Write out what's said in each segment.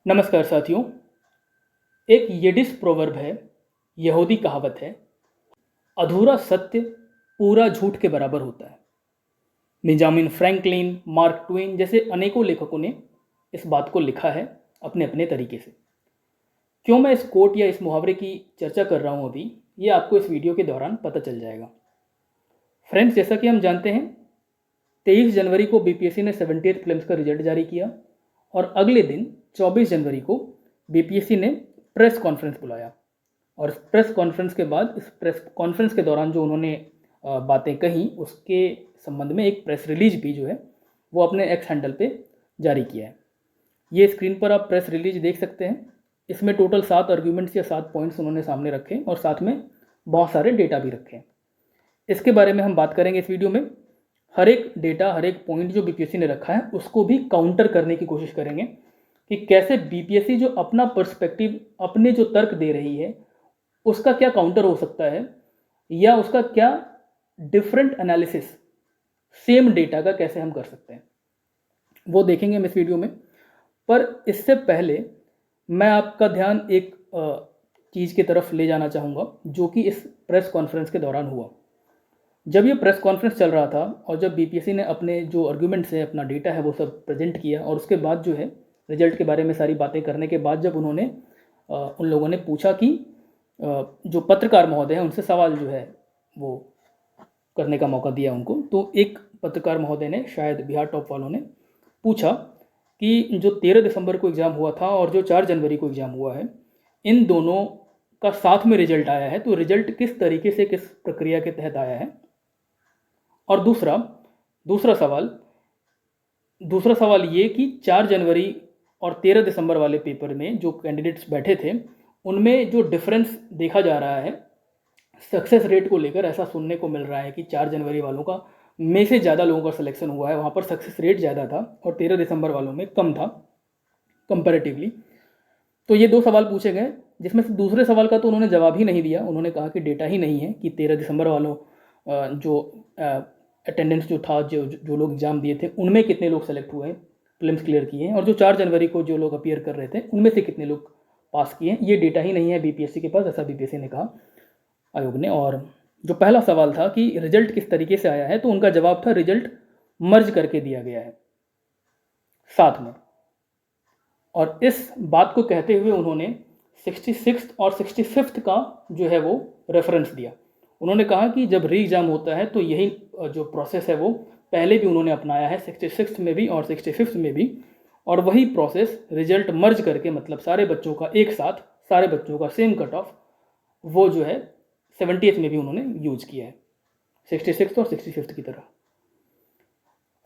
नमस्कार साथियों। एक यिडिश प्रोवर्ब है, यहूदी कहावत है, अधूरा सत्य पूरा झूठ के बराबर होता है। बेंजामिन फ्रैंकलिन, मार्क ट्वेन जैसे अनेकों लेखकों ने इस बात को लिखा है अपने अपने तरीके से। क्यों मैं इस कोट या इस मुहावरे की चर्चा कर रहा हूँ अभी, ये आपको इस वीडियो के दौरान पता चल जाएगा। फ्रेंड्स, जैसा कि हम जानते हैं, 23 जनवरी को बीपीएससी ने 78th प्रीलिम्स का रिजल्ट जारी किया और अगले दिन 24 जनवरी को बीपीएससी ने प्रेस कॉन्फ्रेंस बुलाया। और प्रेस कॉन्फ्रेंस के बाद, इस प्रेस कॉन्फ्रेंस के दौरान जो उन्होंने बातें कही, उसके संबंध में एक प्रेस रिलीज भी जो है वो अपने एक्स हैंडल पे जारी किया है। ये स्क्रीन पर आप प्रेस रिलीज देख सकते हैं। इसमें टोटल 7 आर्ग्यूमेंट्स या 7 पॉइंट्स उन्होंने सामने रखे और साथ में बहुत सारे डेटा भी रखे। इसके बारे में हम बात करेंगे इस वीडियो में। हर एक डेटा, हर एक पॉइंट जो बीपीएससी ने रखा है उसको भी काउंटर करने की कोशिश करेंगे कि कैसे बीपीएससी जो अपना पर्सपेक्टिव, अपने जो तर्क दे रही है, उसका क्या काउंटर हो सकता है या उसका क्या डिफरेंट एनालिसिस सेम डेटा का कैसे हम कर सकते हैं, वो देखेंगे हम इस वीडियो में। पर इससे पहले मैं आपका ध्यान एक चीज़ की तरफ ले जाना चाहूँगा जो कि इस प्रेस कॉन्फ्रेंस के दौरान हुआ। जब ये प्रेस कॉन्फ्रेंस चल रहा था और जब बीपीएससी ने अपने जो आर्ग्यूमेंट्स है, अपना डेटा है, वो सब प्रेजेंट किया और उसके बाद जो है रिजल्ट के बारे में सारी बातें करने के बाद जब उन्होंने उन लोगों ने पूछा कि जो पत्रकार महोदय हैं उनसे सवाल जो है वो करने का मौका दिया उनको, तो एक पत्रकार महोदय ने, शायद बिहार टॉप वालों ने, पूछा कि जो 13 दिसंबर को एग्ज़ाम हुआ था और जो 4 जनवरी को एग्ज़ाम हुआ है, इन दोनों का साथ में रिजल्ट आया है, तो रिजल्ट किस तरीके से, किस प्रक्रिया के तहत आया है। और दूसरा सवाल ये कि 4 जनवरी और 13 दिसंबर वाले पेपर में जो कैंडिडेट्स बैठे थे उनमें जो डिफरेंस देखा जा रहा है सक्सेस रेट को लेकर, ऐसा सुनने को मिल रहा है कि 4 जनवरी वालों का में से ज़्यादा लोगों का सिलेक्शन हुआ है, वहाँ पर सक्सेस रेट ज़्यादा था और 13 दिसंबर वालों में कम था कंपैरेटिवली। तो ये 2 सवाल पूछे गए, जिसमें से दूसरे सवाल का तो उन्होंने जवाब ही नहीं दिया। उन्होंने कहा कि डेटा ही नहीं है कि 13 दिसंबर वालों जो अटेंडेंस जो था, जो लोग एग्ज़ाम दिए थे उनमें कितने लोग सेलेक्ट हुए, प्रीलिम्स क्लियर किए हैं, और जो 4 जनवरी को जो लोग अपीयर कर रहे थे उनमें से कितने लोग पास किए हैं, ये डेटा ही नहीं है बीपीएससी के पास, ऐसा बीपीएससी ने कहा, आयोग ने। और जो पहला सवाल था कि रिजल्ट किस तरीके से आया है, तो उनका जवाब था रिजल्ट मर्ज करके दिया गया है साथ में। और इस बात को कहते हुए उन्होंने 66th और 65th का जो है वो रेफरेंस दिया। उन्होंने कहा कि जब री एग्ज़ाम होता है तो यही जो प्रोसेस है वो पहले भी उन्होंने अपनाया है, 66th में भी और 65th में भी, और वही प्रोसेस रिजल्ट मर्ज करके, मतलब सारे बच्चों का एक साथ, सारे बच्चों का सेम कट ऑफ, वो जो है 70th में भी उन्होंने यूज किया है, 66th और 65th की तरह।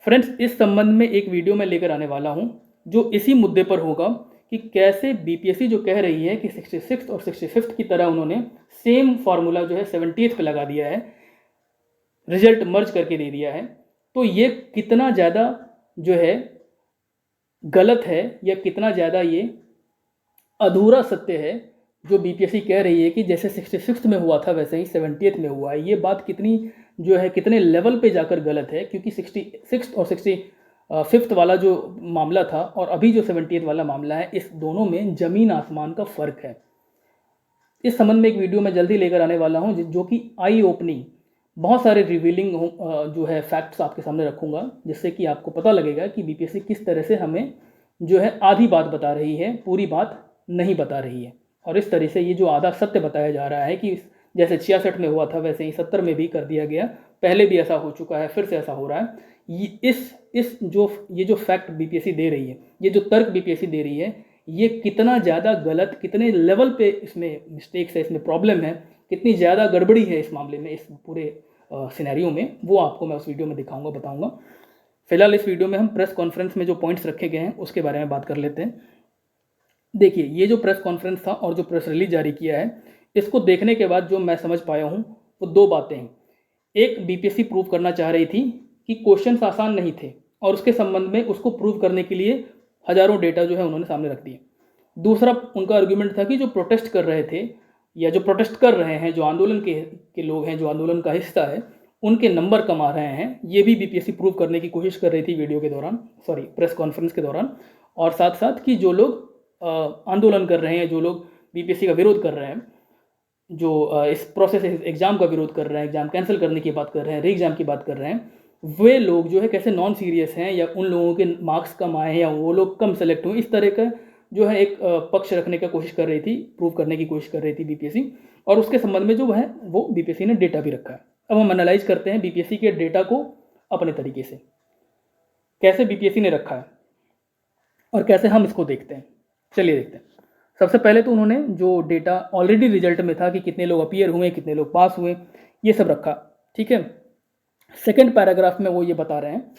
फ्रेंड्स, इस संबंध में एक वीडियो मैं लेकर आने वाला हूँ जो इसी मुद्दे पर होगा कि कैसे बीपीएससी जो कह रही है कि 66th और 65th की तरह उन्होंने सेम फार्मूला जो है 70th पे लगा दिया है, रिजल्ट मर्ज करके दे दिया है, तो ये कितना ज़्यादा जो है गलत है या कितना ज़्यादा ये अधूरा सत्य है जो बीपीएससी कह रही है कि जैसे 66th में हुआ था वैसे ही 70th में हुआ है। ये बात कितनी जो है, कितने लेवल पे जाकर गलत है, क्योंकि 66th और 65th वाला जो मामला था और अभी जो 70th वाला मामला है, इस दोनों में ज़मीन आसमान का फ़र्क है। इस संबंध में एक वीडियो मैं जल्दी लेकर आने वाला हूं जो कि आई ओपनिंग, बहुत सारे रिवीलिंग जो है फैक्ट्स आपके सामने रखूंगा, जिससे कि आपको पता लगेगा कि बीपीएससी किस तरह से हमें जो है आधी बात बता रही है, पूरी बात नहीं बता रही है। और इस तरह से ये जो आधा सत्य बताया जा रहा है कि जैसे 66 में हुआ था वैसे ही 70 में भी कर दिया गया, पहले भी ऐसा हो चुका है, फिर से ऐसा हो रहा है। ये जो फैक्ट बीपीएससी दे रही है, ये जो तर्क बीपीएससी दे रही है, ये कितना ज़्यादा गलत, कितने लेवल पे इसमें मिस्टेक्स है, इसमें प्रॉब्लम है, कितनी ज़्यादा गड़बड़ी है इस मामले में, इस पूरे सिनेरियो में, वो आपको मैं उस वीडियो में दिखाऊंगा, बताऊंगा। फिलहाल इस वीडियो में हम प्रेस कॉन्फ्रेंस में जो पॉइंट्स रखे गए हैं उसके बारे में बात कर लेते हैं। देखिए, ये जो प्रेस कॉन्फ्रेंस था और जो प्रेस रिलीज जारी किया है, इसको देखने के बाद जो मैं समझ पाया हूँ वो 2 बातें हैं। एक, बीपीएससी प्रूव करना चाह रही थी कि क्वेश्चंस आसान नहीं थे और उसके संबंध में उसको प्रूव करने के लिए हज़ारों डेटा जो है उन्होंने सामने रख दिए। दूसरा उनका आर्ग्यूमेंट था कि जो प्रोटेस्ट कर रहे थे या जो प्रोटेस्ट कर रहे हैं, जो आंदोलन के लोग हैं, जो आंदोलन का हिस्सा है, उनके नंबर कम आ रहे हैं। ये भी बीपीएससी प्रूव करने की कोशिश कर रही थी वीडियो के दौरान, प्रेस कॉन्फ्रेंस के दौरान। और साथ साथ कि जो लोग आंदोलन कर रहे हैं, जो लोग बीपीएससी का विरोध कर रहे हैं, जो इस प्रोसेस एग्ज़ाम का विरोध कर रहे हैं, एग्ज़ाम कैंसिल करने की बात कर रहे हैं, री एग्ज़ाम की बात कर रहे हैं, वे लोग जो है कैसे नॉन सीरियस हैं, या उन लोगों के मार्क्स कम आए हैं, या वो लोग कम सेलेक्ट हुए, इस तरह का जो है एक पक्ष रखने का कोशिश कर रही थी, प्रूव करने की कोशिश कर रही थी बीपीएससी। और उसके संबंध में जो है वो बीपीएससी ने डेटा भी रखा है। अब हम एनालाइज करते हैं बीपीएससी के डेटा को अपने तरीके से, कैसे बीपीएससी ने रखा है और कैसे हम इसको देखते हैं। चलिए देखते हैं। सबसे पहले तो उन्होंने जो डेटा ऑलरेडी रिजल्ट में था कि कितने लोग अपीयर हुए, कितने लोग पास हुए, ये सब रखा, ठीक है। सेकेंड पैराग्राफ में वो ये बता रहे हैं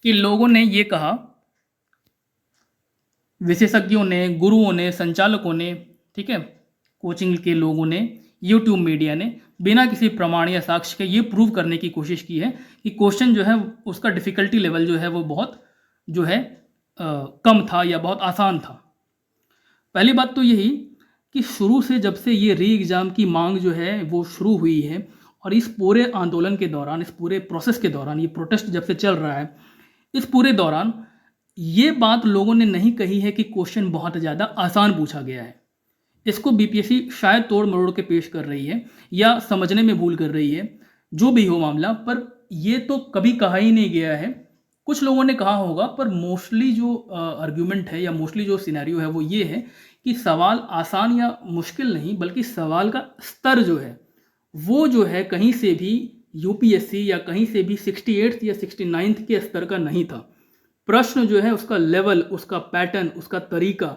कि लोगों ने ये कहा, विशेषज्ञों ने, गुरुओं ने, संचालकों ने, ठीक है, कोचिंग के लोगों ने, यूट्यूब मीडिया ने बिना किसी प्रमाण या साक्ष्य के ये प्रूव करने की कोशिश की है कि क्वेश्चन जो है उसका डिफ़िकल्टी लेवल जो है वो बहुत जो है कम था या बहुत आसान था। पहली बात तो यही कि शुरू से जब से ये री एग्ज़ाम की मांग जो है वो शुरू हुई है, और इस पूरे आंदोलन के दौरान, इस पूरे प्रोसेस के दौरान, ये प्रोटेस्ट जब से चल रहा है, इस पूरे दौरान ये बात लोगों ने नहीं कही है कि क्वेश्चन बहुत ज़्यादा आसान पूछा गया है। इसको बीपीएससी शायद तोड़ मरोड़ के पेश कर रही है या समझने में भूल कर रही है, जो भी हो मामला, पर ये तो कभी कहा ही नहीं गया है। कुछ लोगों ने कहा होगा, पर मोस्टली जो आर्ग्यूमेंट है या मोस्टली जो सिनेरियो है वो ये है कि सवाल आसान या मुश्किल नहीं, बल्कि सवाल का स्तर जो है वो जो है कहीं से भी यूपीएससी या कहीं से भी 68th या 69th के स्तर का नहीं था। प्रश्न जो है उसका लेवल, उसका पैटर्न, उसका तरीका,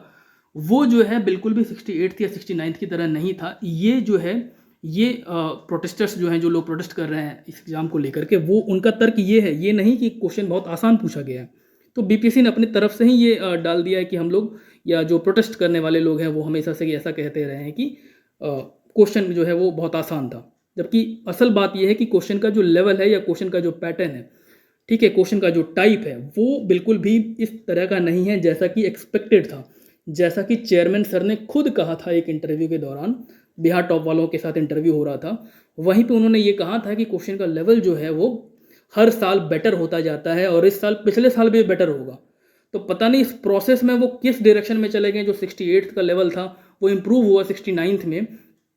वो जो है बिल्कुल भी 68th या 69th की तरह नहीं था। ये जो है ये प्रोटेस्टर्स जो हैं, जो लोग प्रोटेस्ट कर रहे हैं इस एग्ज़ाम को लेकर के, वो उनका तर्क ये है, ये नहीं कि क्वेश्चन बहुत आसान पूछा गया है। तो बीपीएससी ने अपनी तरफ से ही ये डाल दिया है कि हम लोग, या जो प्रोटेस्ट करने वाले लोग हैं, वो हमेशा से ऐसा कहते रहे हैं कि क्वेश्चन जो है वो बहुत आसान था, जबकि असल बात यह है कि क्वेश्चन का जो लेवल है या क्वेश्चन का जो पैटर्न है, ठीक है, क्वेश्चन का जो टाइप है, वो बिल्कुल भी इस तरह का नहीं है जैसा कि एक्सपेक्टेड था, जैसा कि चेयरमैन सर ने खुद कहा था एक इंटरव्यू के दौरान। बिहार टॉप वालों के साथ इंटरव्यू हो रहा था, वहीं पे उन्होंने ये कहा था कि क्वेश्चन का लेवल जो है वो हर साल बेटर होता जाता है, और इस साल पिछले साल भी बेटर होगा। तो पता नहीं इस प्रोसेस में वो किस डायरेक्शन में चले गए। जो 68th का लेवल था वो इम्प्रूव हुआ 69th में,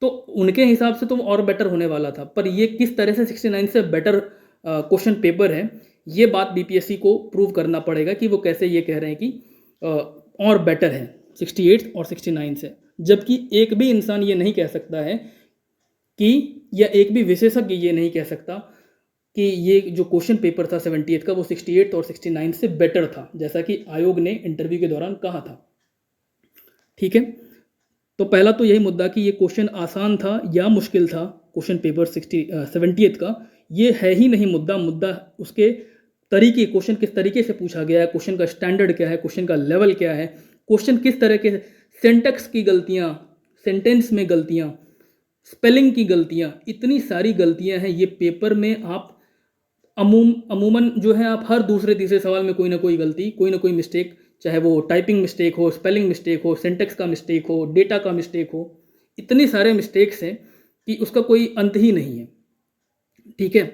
तो उनके हिसाब से तो और बेटर होने वाला था, पर ये किस तरह से 69 से बेटर क्वेश्चन पेपर है, ये बात बीपीएससी को प्रूव करना पड़ेगा कि वो कैसे ये कह रहे हैं कि और बेटर है 68 और 69 से। जबकि एक भी इंसान ये नहीं कह सकता है कि, या एक भी विशेषज्ञ ये नहीं कह सकता कि ये जो क्वेश्चन पेपर था 70th का वो 68 और 69 से बेटर था, जैसा कि आयोग ने इंटरव्यू के दौरान कहा था, ठीक है। तो पहला तो यही मुद्दा कि ये क्वेश्चन आसान था या मुश्किल था, क्वेश्चन पेपर 70th का, ये है ही नहीं मुद्दा। मुद्दा उसके तरीके, क्वेश्चन किस तरीके से पूछा गया है, क्वेश्चन का स्टैंडर्ड क्या है, क्वेश्चन का लेवल क्या है, क्वेश्चन किस तरह के, सेंटेक्स की गलतियाँ, सेंटेंस में गलतियाँ, स्पेलिंग की गलतियाँ, इतनी सारी गलतियाँ हैं ये पेपर में। आप अमूमन जो है आप हर दूसरे तीसरे सवाल में कोई ना कोई गलती, कोई ना कोई मिस्टेक, चाहे वो टाइपिंग मिस्टेक हो, स्पेलिंग मिस्टेक हो, सेंटेक्स का मिस्टेक हो, डेटा का मिस्टेक हो, इतनी सारे मिस्टेक्स हैं कि उसका कोई अंत ही नहीं है, ठीक है।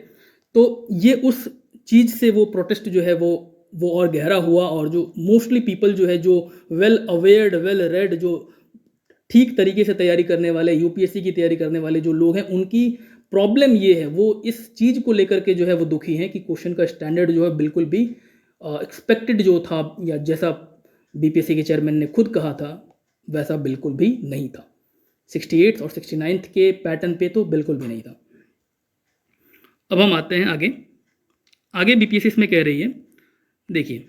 तो ये उस चीज़ से वो प्रोटेस्ट जो है वो और गहरा हुआ, और जो मोस्टली पीपल जो है, जो वेल अवेयर्ड, वेल रेड, जो ठीक तरीके से तैयारी करने वाले, यूपीएससी की तैयारी करने वाले जो लोग हैं, उनकी प्रॉब्लम ये है, वो इस चीज़ को लेकर के जो है वो दुखी हैं कि क्वेश्चन का स्टैंडर्ड जो है बिल्कुल भी एक्सपेक्टेड जो था, या जैसा बीपीएससी के चेयरमैन ने खुद कहा था, वैसा बिल्कुल भी नहीं था। 68 और 69 के पैटर्न पे तो बिल्कुल भी नहीं था। अब हम आते हैं आगे बीपीएससी इसमें कह रही है, देखिए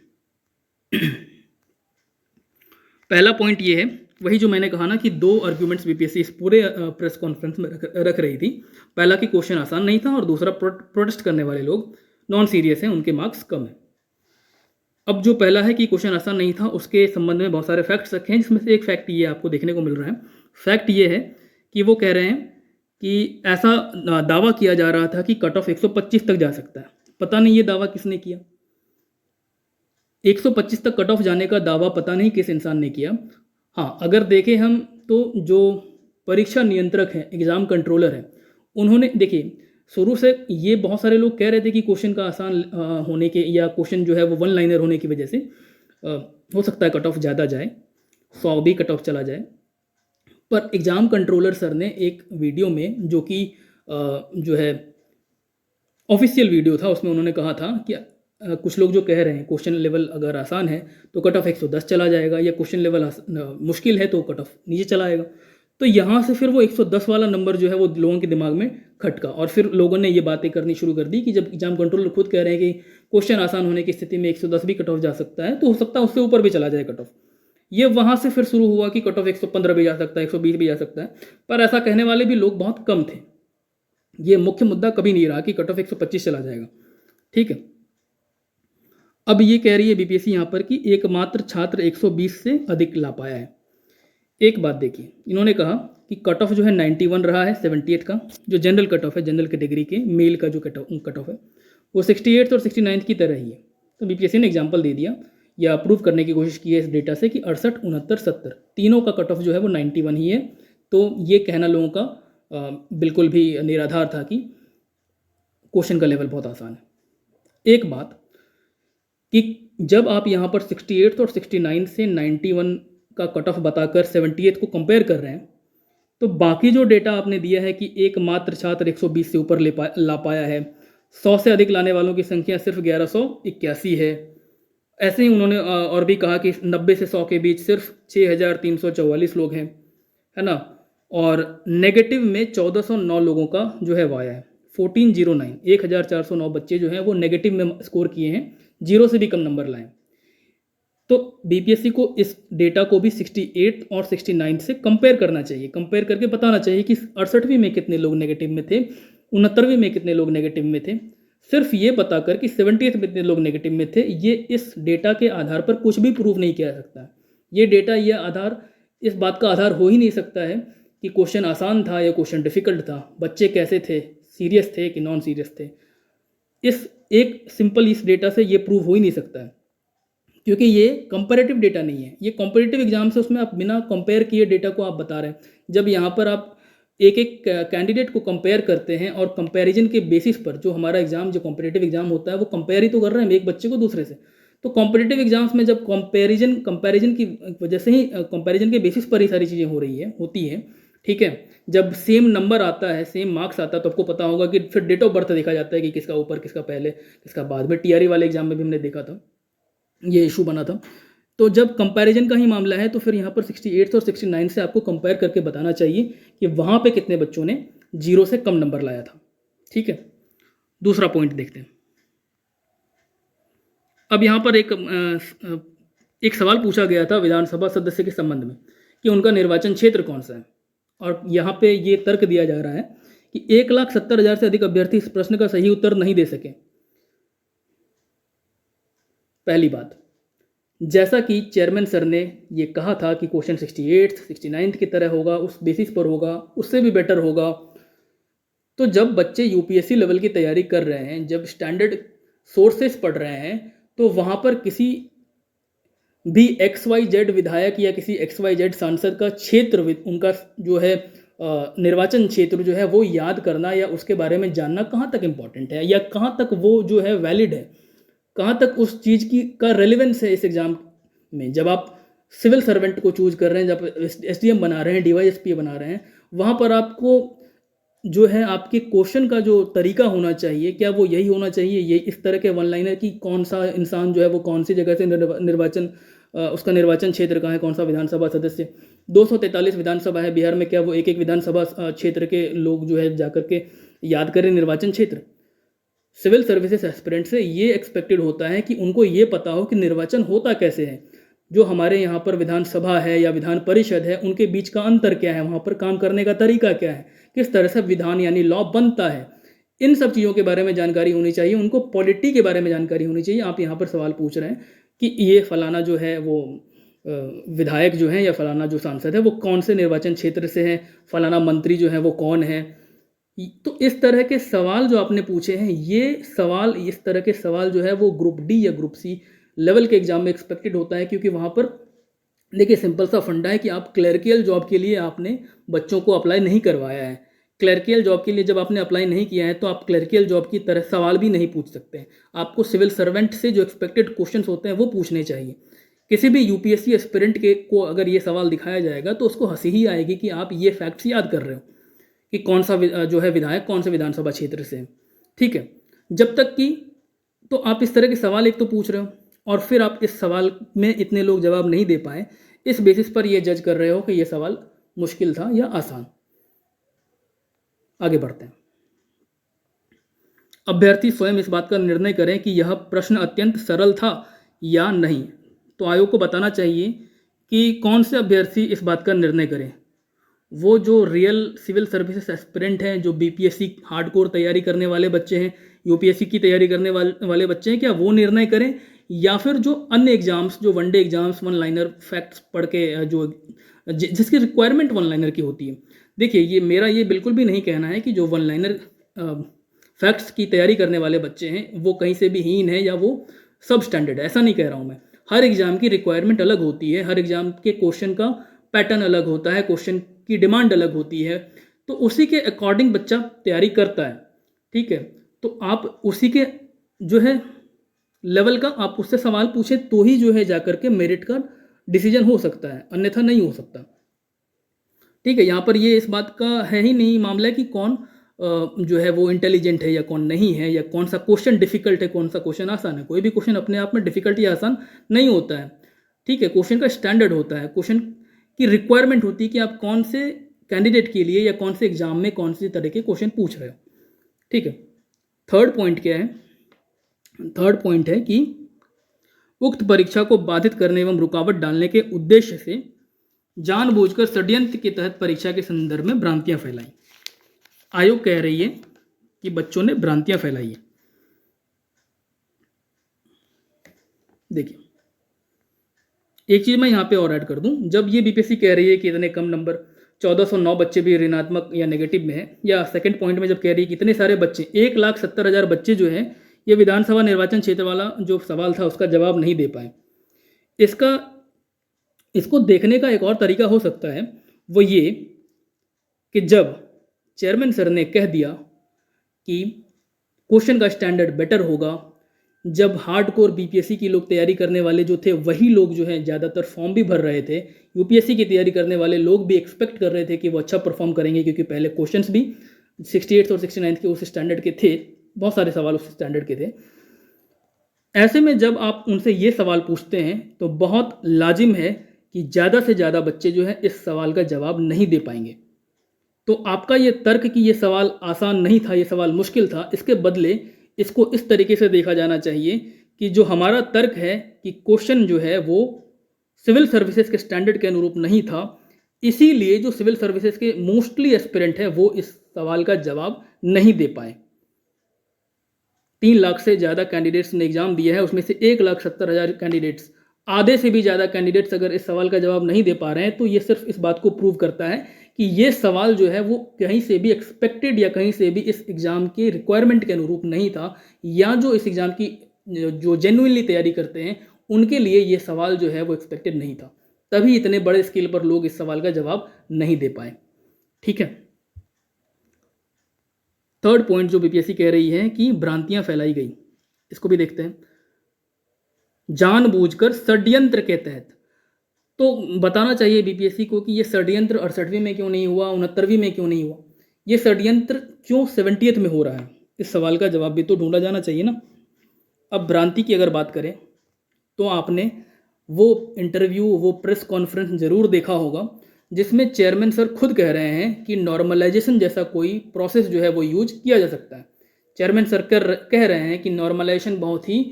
पहला पॉइंट ये है, वही जो मैंने कहा ना कि दो आर्ग्यूमेंट्स बीपीएससी इस पूरे प्रेस कॉन्फ्रेंस में रख रही थी। पहला कि क्वेश्चन आसान नहीं था, और दूसरा प्रोटेस्ट करने वाले लोग नॉन सीरियस हैं, उनके मार्क्स कम हैं। अब जो पहला है कि क्वेश्चन आसान नहीं था, उसके संबंध में बहुत सारे फैक्ट्स रखे हैं, जिसमें से एक फैक्ट ये आपको देखने को मिल रहा है। फैक्ट ये है कि वो कह रहे हैं कि ऐसा दावा किया जा रहा था कि कट ऑफ 125 तक जा सकता है। पता नहीं ये दावा किसने किया, 125 तक कट ऑफ जाने का दावा पता नहीं किस इंसान ने किया। हाँ, अगर देखें हम तो जो परीक्षा नियंत्रक हैं, एग्ज़ाम कंट्रोलर हैं, उन्होंने, देखिए शुरू से ये बहुत सारे लोग कह रहे थे कि क्वेश्चन का आसान होने के, या क्वेश्चन जो है वो वन लाइनर होने की वजह से हो सकता है कट ऑफ ज़्यादा जाए, 100 भी कट ऑफ चला जाए। पर एग्ज़ाम कंट्रोलर सर ने एक वीडियो में, जो कि जो है ऑफिशियल वीडियो था, उसमें उन्होंने कहा था कि कुछ लोग जो कह रहे हैं क्वेश्चन लेवल अगर आसान है तो कट ऑफ 110 चला जाएगा, या क्वेश्चन लेवल मुश्किल है तो कट ऑफ नीचे चला आएगा। तो यहाँ से फिर वो 110 वाला नंबर जो है वो लोगों के दिमाग में खटका, और फिर लोगों ने ये बातें करनी शुरू कर दी कि जब एग्जाम कंट्रोलर खुद कह रहे हैं कि क्वेश्चन आसान होने की स्थिति में 110 भी कट ऑफ जा सकता है, तो हो सकता है उससे ऊपर भी चला जाए कट ऑफ। ये वहाँ से फिर शुरू हुआ कि कट ऑफ 115 भी जा सकता है, 120 भी जा सकता है, पर ऐसा कहने वाले भी लोग बहुत कम थे। ये मुख्य मुद्दा कभी नहीं रहा कि कट ऑफ 125 चला जाएगा। ठीक है, अब ये कह रही है बीपीएससी यहाँ पर कि एकमात्र छात्र 120 से अधिक ला पाया है। एक बात देखिए, इन्होंने कहा कि कट ऑफ जो है 91 रहा है 78 का, जो जनरल कट ऑफ है, जनरल कैटेगरी के मेल का जो कट ऑफ है वो 68 और 69 की तरह ही है। तो बीपीएससी ने एग्जाम्पल दे दिया या प्रूव करने की कोशिश की है इस डेटा से कि 68, 69, 70 तीनों का कट ऑफ जो है वो 91 ही है। तो ये कहना लोगों का बिल्कुल भी निराधार था कि क्वेश्चन का लेवल बहुत आसान है। एक बात कि जब आप यहाँ पर 68 और 69 से 91 का कट ऑफ बताकर 78 को कंपेयर कर रहे हैं, तो बाकी जो डेटा आपने दिया है कि एकमात्र छात्र 120 से ऊपर ला पाया है, 100 से अधिक लाने वालों की संख्या सिर्फ 1181 है। ऐसे ही उन्होंने और भी कहा कि 90 से 100 के बीच सिर्फ 6344 लोग हैं, है ना, और नेगेटिव में 1409 लोगों का जो है वाया है, 1409, 1409 बच्चे जो हैं वो नेगेटिव में स्कोर किए हैं, 0 से भी कम नंबर लाए। तो बीपीएससी को इस डेटा को भी 68 और 69 से कंपेयर करना चाहिए, कंपेयर करके बताना चाहिए कि 68वीं में कितने लोग नेगेटिव में थे, 69वीं में कितने लोग नेगेटिव में थे। सिर्फ ये बताकर कि 70th में कितने लोग नेगेटिव में थे, ये इस डेटा के आधार पर कुछ भी प्रूव नहीं किया जा सकता। ये डेटा, ये आधार इस बात का आधार हो ही नहीं सकता है कि क्वेश्चन आसान था या क्वेश्चन डिफिकल्ट था, बच्चे कैसे थे, सीरियस थे कि नॉन सीरियस थे। एक सिंपल इस डेटा से ये प्रूव हो ही नहीं सकता है, क्योंकि ये कंपैरेटिव डेटा नहीं है। ये कॉम्पिटिटिव एग्जाम से उसमें आप बिना कंपेयर किए डेटा को आप बता रहे हैं। जब यहाँ पर आप एक एक कैंडिडेट को कंपेयर करते हैं और कंपैरिजन के बेसिस पर, जो हमारा एग्जाम, जो कॉम्पिटिटिव एग्जाम होता है वो कंपेयर ही तो कर रहे हैं एक बच्चे को दूसरे से। तो कॉम्पिटिटिव एग्जाम्स में जब कंपैरिजन की वजह से ही, कंपैरिजन के बेसिस पर ही सारी चीज़ें होती हैं। ठीक है, जब सेम नंबर आता है, सेम मार्क्स आता है, तो आपको पता होगा कि फिर डेट ऑफ बर्थ देखा जाता है कि किसका ऊपर, किसका पहले, किसका बाद में। टीआरई वाले एग्जाम में भी हमने देखा था, ये इशू बना था। तो जब कंपैरिजन का ही मामला है तो फिर यहाँ पर 68 और 69 से आपको कंपेयर करके बताना चाहिए कि वहाँ पे कितने बच्चों ने 0 से कम नंबर लाया था। ठीक है, दूसरा पॉइंट देखते हैं। अब यहाँ पर एक सवाल पूछा गया था विधानसभा सदस्य के संबंध में कि उनका निर्वाचन क्षेत्र कौन सा है, और यहाँ पे ये तर्क दिया जा रहा है कि 1,70,000 से अधिक अभ्यर्थी इस प्रश्न का सही उत्तर नहीं दे सके। पहली बात, जैसा कि चेयरमैन सर ने ये कहा था कि क्वेश्चन 68, 69 की तरह होगा, उस बेसिस पर होगा, उससे भी बेटर होगा। तो जब बच्चे यूपीएससी लेवल की तैयारी कर रहे हैं, जब स्टैंडर्ड सोर्सेस पढ़ रहे हैं, तो वहाँ पर किसी भी XYZ विधायक या किसी XYZ सांसद का क्षेत्र, उनका जो है निर्वाचन क्षेत्र जो है वो याद करना या उसके बारे में जानना कहाँ तक इम्पॉर्टेंट है, या कहाँ तक वो जो है वैलिड है, कहाँ तक उस चीज़ का रेलिवेंस है इस एग्ज़ाम में। जब आप सिविल सर्वेंट को चूज कर रहे हैं, जब SDM बना रहे हैं, DYSP बना रहे हैं, वहाँ पर आपको जो है आपके क्वेश्चन का जो तरीका होना चाहिए, क्या वो यही होना चाहिए, ये इस तरह के वन लाइनर कि कौन सा इंसान जो है वो कौन सी जगह से निर्वाचन, उसका निर्वाचन क्षेत्र कहाँ है, कौन सा विधानसभा सदस्य। 243 विधानसभा है बिहार में, क्या वो एक एक विधानसभा क्षेत्र के लोग जो है जाकर के याद करें निर्वाचन क्षेत्र। सिविल सर्विसेज एस्पिरेंट से ये एक्सपेक्टेड होता है कि उनको ये पता हो कि निर्वाचन होता कैसे है, जो हमारे यहाँ पर विधानसभा है या विधान परिषद है, उनके बीच का अंतर क्या है, वहाँ पर काम करने का तरीका क्या है, किस तरह से विधान यानी लॉ बनता है। इन सब चीज़ों के बारे में जानकारी होनी चाहिए, उनको पॉलिटी के बारे में जानकारी होनी चाहिए। आप यहाँ पर सवाल पूछ रहे हैं कि ये फलाना जो है वो विधायक जो है या फलाना जो सांसद है वो कौन से निर्वाचन क्षेत्र से है, फलाना मंत्री जो है वो कौन है। तो इस तरह के सवाल जो आपने पूछे हैं, ये सवाल, इस तरह के सवाल जो है वो ग्रुप डी या ग्रुप सी लेवल के एग्जाम में एक्सपेक्टेड होता है, क्योंकि वहाँ पर देखिए सिंपल सा फंडा है कि आप क्लर्कियल जॉब के लिए आपने बच्चों को अप्लाई नहीं करवाया है। क्लर्कियल जॉब के लिए जब आपने अप्लाई नहीं किया है तो आप क्लर्कियल जॉब की तरह सवाल भी नहीं पूछ सकते हैं। आपको सिविल सर्वेंट से जो एक्सपेक्टेड क्वेश्चंस होते हैं वो पूछने चाहिए किसी भी यूपीएससी एस्पिरेंट के को अगर ये सवाल दिखाया जाएगा तो उसको हंसी ही आएगी कि आप ये फैक्ट्स याद कर रहे हो कि कौन सा जो है विधायक कौन से विधानसभा क्षेत्र से है। ठीक है, जब तक कि तो आप इस तरह के सवाल एक तो पूछ रहे हो और फिर आप इस सवाल में इतने लोग जवाब नहीं दे पाए, इस बेसिस पर ये जज कर रहे हो कि ये सवाल मुश्किल था या आसान। आगे बढ़ते हैं। अभ्यर्थी स्वयं इस बात का निर्णय करें कि यह प्रश्न अत्यंत सरल था या नहीं। तो आयोग को बताना चाहिए कि कौन से अभ्यर्थी इस बात का निर्णय करें। वो जो रियल सिविल सर्विसेज एस्पिरेंट हैं, जो बीपीएससी हार्डकोर तैयारी करने वाले बच्चे हैं, यूपीएससी की तैयारी करने वाले बच्चे हैं, क्या वो निर्णय करें, या फिर जो अन्य एग्जाम्स, जो one day exams, one liner facts पढ़ के जो जिसकी रिक्वायरमेंट वन लाइनर की होती है। देखिए, ये मेरा ये बिल्कुल भी नहीं कहना है कि जो वन लाइनर फैक्ट्स की तैयारी करने वाले बच्चे हैं वो कहीं से भी हीन है या वो सब स्टैंडर्ड है, ऐसा नहीं कह रहा हूँ मैं। हर एग्जाम की रिक्वायरमेंट अलग होती है, हर एग्जाम के क्वेश्चन का पैटर्न अलग होता है, क्वेश्चन की डिमांड अलग होती है, तो उसी के अकॉर्डिंग बच्चा तैयारी करता है। ठीक है, तो आप उसी के जो है लेवल का आप उससे सवाल पूछें तो ही जो है जाकर के मेरिट का डिसीजन हो सकता है, अन्यथा नहीं हो सकता। ठीक है, यहाँ पर ये इस बात का है ही नहीं मामला कि कौन जो है वो इंटेलिजेंट है या कौन नहीं है, या कौन सा क्वेश्चन डिफिकल्ट है, कौन सा क्वेश्चन आसान है। कोई भी क्वेश्चन अपने आप में डिफिकल्ट या आसान नहीं होता है। ठीक है, क्वेश्चन का स्टैंडर्ड होता है, क्वेश्चन की रिक्वायरमेंट होती है कि आप कौन से कैंडिडेट के लिए या कौन से एग्जाम में कौन सी तरह के क्वेश्चन पूछ रहे हो। ठीक है, थर्ड पॉइंट क्या है? थर्ड पॉइंट है कि उक्त परीक्षा को बाधित करने एवं रुकावट डालने के उद्देश्य से जानबूझकर षड्यंत्र के तहत परीक्षा के संदर्भ में भ्रांतियां फैलाई। आयोग कह रही है कि बच्चों ने भ्रांतियां फैलाई है। देखिए, एक चीज मैं यहां पे और ऐड कर दूं, जब ये बीपीएससी कह रही है कि इतने कम नंबर 1409 बच्चे भी ऋणात्मक या नेगेटिव में है, या सेकंड पॉइंट में जब कह रही है कि इतने सारे बच्चे 1,70,000 बच्चे जो हैं ये विधानसभा निर्वाचन क्षेत्र वाला जो सवाल था उसका जवाब नहीं दे पाए, इसको देखने का एक और तरीका हो सकता है, वो ये कि जब चेयरमैन सर ने कह दिया कि क्वेश्चन का स्टैंडर्ड बेटर होगा, जब हार्डकोर बीपीएससी की लोग तैयारी करने वाले जो थे वही लोग जो हैं ज़्यादातर फॉर्म भी भर रहे थे, यूपीएससी की तैयारी करने वाले लोग भी एक्सपेक्ट कर रहे थे कि वो अच्छा परफॉर्म करेंगे, क्योंकि पहले क्वेश्चंस भी 68 और 69 के उस स्टैंडर्ड के थे, बहुत सारे सवाल उस स्टैंडर्ड के थे। ऐसे में जब आप उनसे ये सवाल पूछते हैं तो बहुत लाजिम है कि ज़्यादा से ज़्यादा बच्चे जो है इस सवाल का जवाब नहीं दे पाएंगे। तो आपका ये तर्क कि ये सवाल आसान नहीं था, ये सवाल मुश्किल था, इसके बदले इसको इस तरीके से देखा जाना चाहिए कि जो हमारा तर्क है कि क्वेश्चन जो है वो सिविल सर्विसेज के स्टैंडर्ड के अनुरूप नहीं था, इसीलिए जो सिविल सर्विसेज के मोस्टली एस्पिरेंट है वो इस सवाल का जवाब नहीं दे पाए। 3 लाख से ज़्यादा कैंडिडेट्स ने एग्जाम दिया है, उसमें से 1,70,000 कैंडिडेट्स, आधे से भी ज़्यादा कैंडिडेट्स अगर इस सवाल का जवाब नहीं दे पा रहे हैं तो ये सिर्फ इस बात को प्रूव करता है कि ये सवाल जो है वो कहीं से भी एक्सपेक्टेड या कहीं से भी इस एग्ज़ाम के रिक्वायरमेंट के अनुरूप नहीं था, या जो इस एग्ज़ाम की जो जेन्युइनली तैयारी करते हैं उनके लिए ये सवाल जो है वो एक्सपेक्टेड नहीं था, तभी इतने बड़े स्केल पर लोग इस सवाल का जवाब नहीं दे पाए। ठीक है, थर्ड पॉइंट जो बीपीएससी कह रही है कि भ्रांतियां फैलाई गई, इसको भी देखते हैं। जानबूझकर षड्यंत्र के तहत, तो बताना चाहिए बीपीएससी को कि ये षड्यंत्र 68वीं में क्यों नहीं हुआ, 69वीं में क्यों नहीं हुआ, ये षड्यंत्र क्यों 70th में हो रहा है, इस सवाल का जवाब भी तो ढूंढा जाना चाहिए ना। अब भ्रांति की अगर बात करें तो आपने वो इंटरव्यू, वो प्रेस कॉन्फ्रेंस जरूर देखा होगा जिसमें चेयरमैन सर खुद कह रहे हैं कि नॉर्मलाइजेशन जैसा कोई प्रोसेस जो है वो यूज किया जा सकता है। चेयरमैन सर कह रहे हैं कि नॉर्मलाइजेशन बहुत ही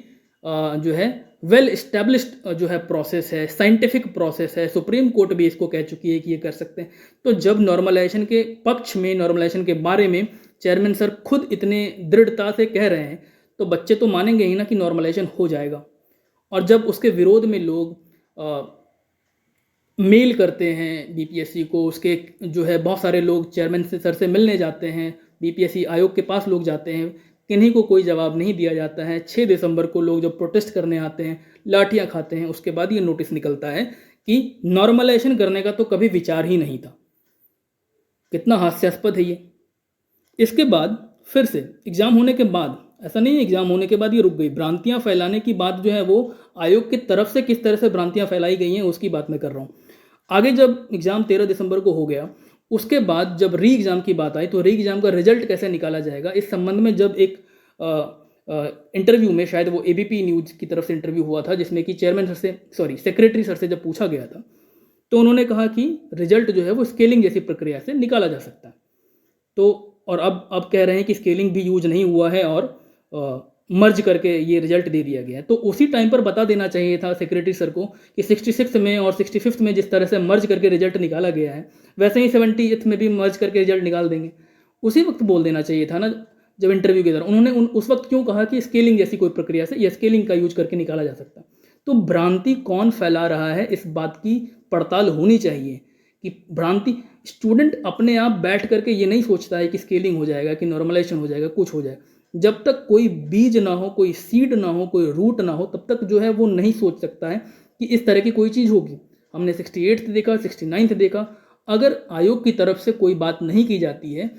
जो है वेल इस्टेब्लिश्ड जो है प्रोसेस है, साइंटिफिक प्रोसेस है, सुप्रीम कोर्ट भी इसको कह चुकी है कि ये कर सकते हैं। तो जब नॉर्मलाइजेशन के पक्ष में, नॉर्मलाइजेशन के बारे में चेयरमैन सर खुद इतने दृढ़ता से कह रहे हैं तो बच्चे तो मानेंगे ही ना कि नॉर्मलाइजेशन हो जाएगा। और जब उसके विरोध में लोग मेल करते हैं बीपीएससी को, उसके जो है बहुत सारे लोग चेयरमैन से सर से मिलने जाते हैं, बीपीएससी आयोग के पास लोग जाते हैं, किन्हीं को कोई जवाब नहीं दिया जाता है। 6 दिसंबर को लोग जब प्रोटेस्ट करने आते हैं, लाठियां खाते हैं, उसके बाद ये नोटिस निकलता है कि नॉर्मलाइजेशन करने का तो कभी विचार ही नहीं था। कितना हास्यास्पद है ये। इसके बाद फिर से एग्जाम होने के बाद ऐसा नहीं है एग्जाम होने के बाद ये रुक गई। भ्रांतियां फैलाने की बात जो है वो आयोग की तरफ से किस तरह से भ्रांतियां फैलाई गई हैं उसकी बात मैं कर रहा हूँ। आगे जब एग्जाम 13 दिसंबर को हो गया, उसके बाद जब री एग्जाम की बात आई तो री एग्जाम का रिजल्ट कैसे निकाला जाएगा इस संबंध में जब एक इंटरव्यू में, शायद वो एबीपी न्यूज की तरफ से इंटरव्यू हुआ था जिसमें कि चेयरमैन सर से, सॉरी सेक्रेटरी सर से जब पूछा गया था तो उन्होंने कहा कि रिजल्ट जो है वो स्केलिंग जैसी प्रक्रिया से निकाला जा सकता है। तो और अब कह रहे हैं कि स्केलिंग भी यूज नहीं हुआ है और मर्ज करके ये रिजल्ट दे दिया गया है। तो उसी टाइम पर बता देना चाहिए था सेक्रेटरी सर को कि 66 में और 65 में जिस तरह से मर्ज करके रिजल्ट निकाला गया है वैसे ही 70th में भी मर्ज करके रिजल्ट निकाल देंगे। उसी वक्त बोल देना चाहिए था ना जब इंटरव्यू के दौरान। उन्होंने उस वक्त क्यों कहा कि स्केलिंग जैसी कोई प्रक्रिया से या स्केलिंग का यूज करके निकाला जा सकता। तो भ्रांति कौन फैला रहा है इस बात की पड़ताल होनी चाहिए कि भ्रांति, स्टूडेंट अपने आप बैठ करके ये नहीं सोचता है कि स्केलिंग हो जाएगा कि नॉर्मलाइजेशन हो जाएगा, कुछ हो जाएगा। जब तक कोई बीज ना हो, कोई सीड ना हो, कोई रूट ना हो, तब तक जो है वो नहीं सोच सकता है कि इस तरह की कोई चीज़ होगी। हमने 68th देखा, 69th देखा। अगर आयोग की तरफ से कोई बात नहीं की जाती है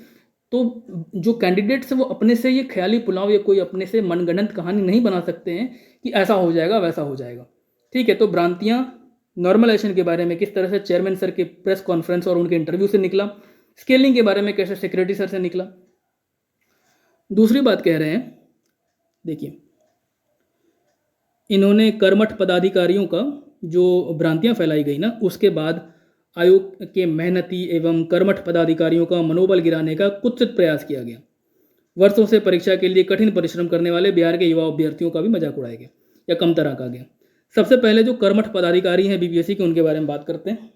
तो जो कैंडिडेट्स वो अपने से ये ख्याली पुलाव या कोई अपने से मनगढ़ंत कहानी नहीं बना सकते हैं कि ऐसा हो जाएगा वैसा हो जाएगा। ठीक है, तो भ्रांतियाँ नॉर्मलाइजेशन के बारे में किस तरह से चेयरमैन सर के प्रेस कॉन्फ्रेंस और उनके इंटरव्यू से निकला, स्केलिंग के बारे में कैसे सेक्रेटरी सर से निकला। दूसरी बात कह रहे हैं, देखिए इन्होंने कर्मठ पदाधिकारियों का जो भ्रांतियां फैलाई गई ना, उसके बाद आयोग के मेहनती एवं कर्मठ पदाधिकारियों का मनोबल गिराने का कुत्सित प्रयास किया गया। वर्षों से परीक्षा के लिए कठिन परिश्रम करने वाले बिहार के युवा अभ्यर्थियों का भी मजाक उड़ाया गया या कम तरह का गया। सबसे पहले जो कर्मठ पदाधिकारी हैं बीपीएससी के, उनके बारे में बात करते हैं।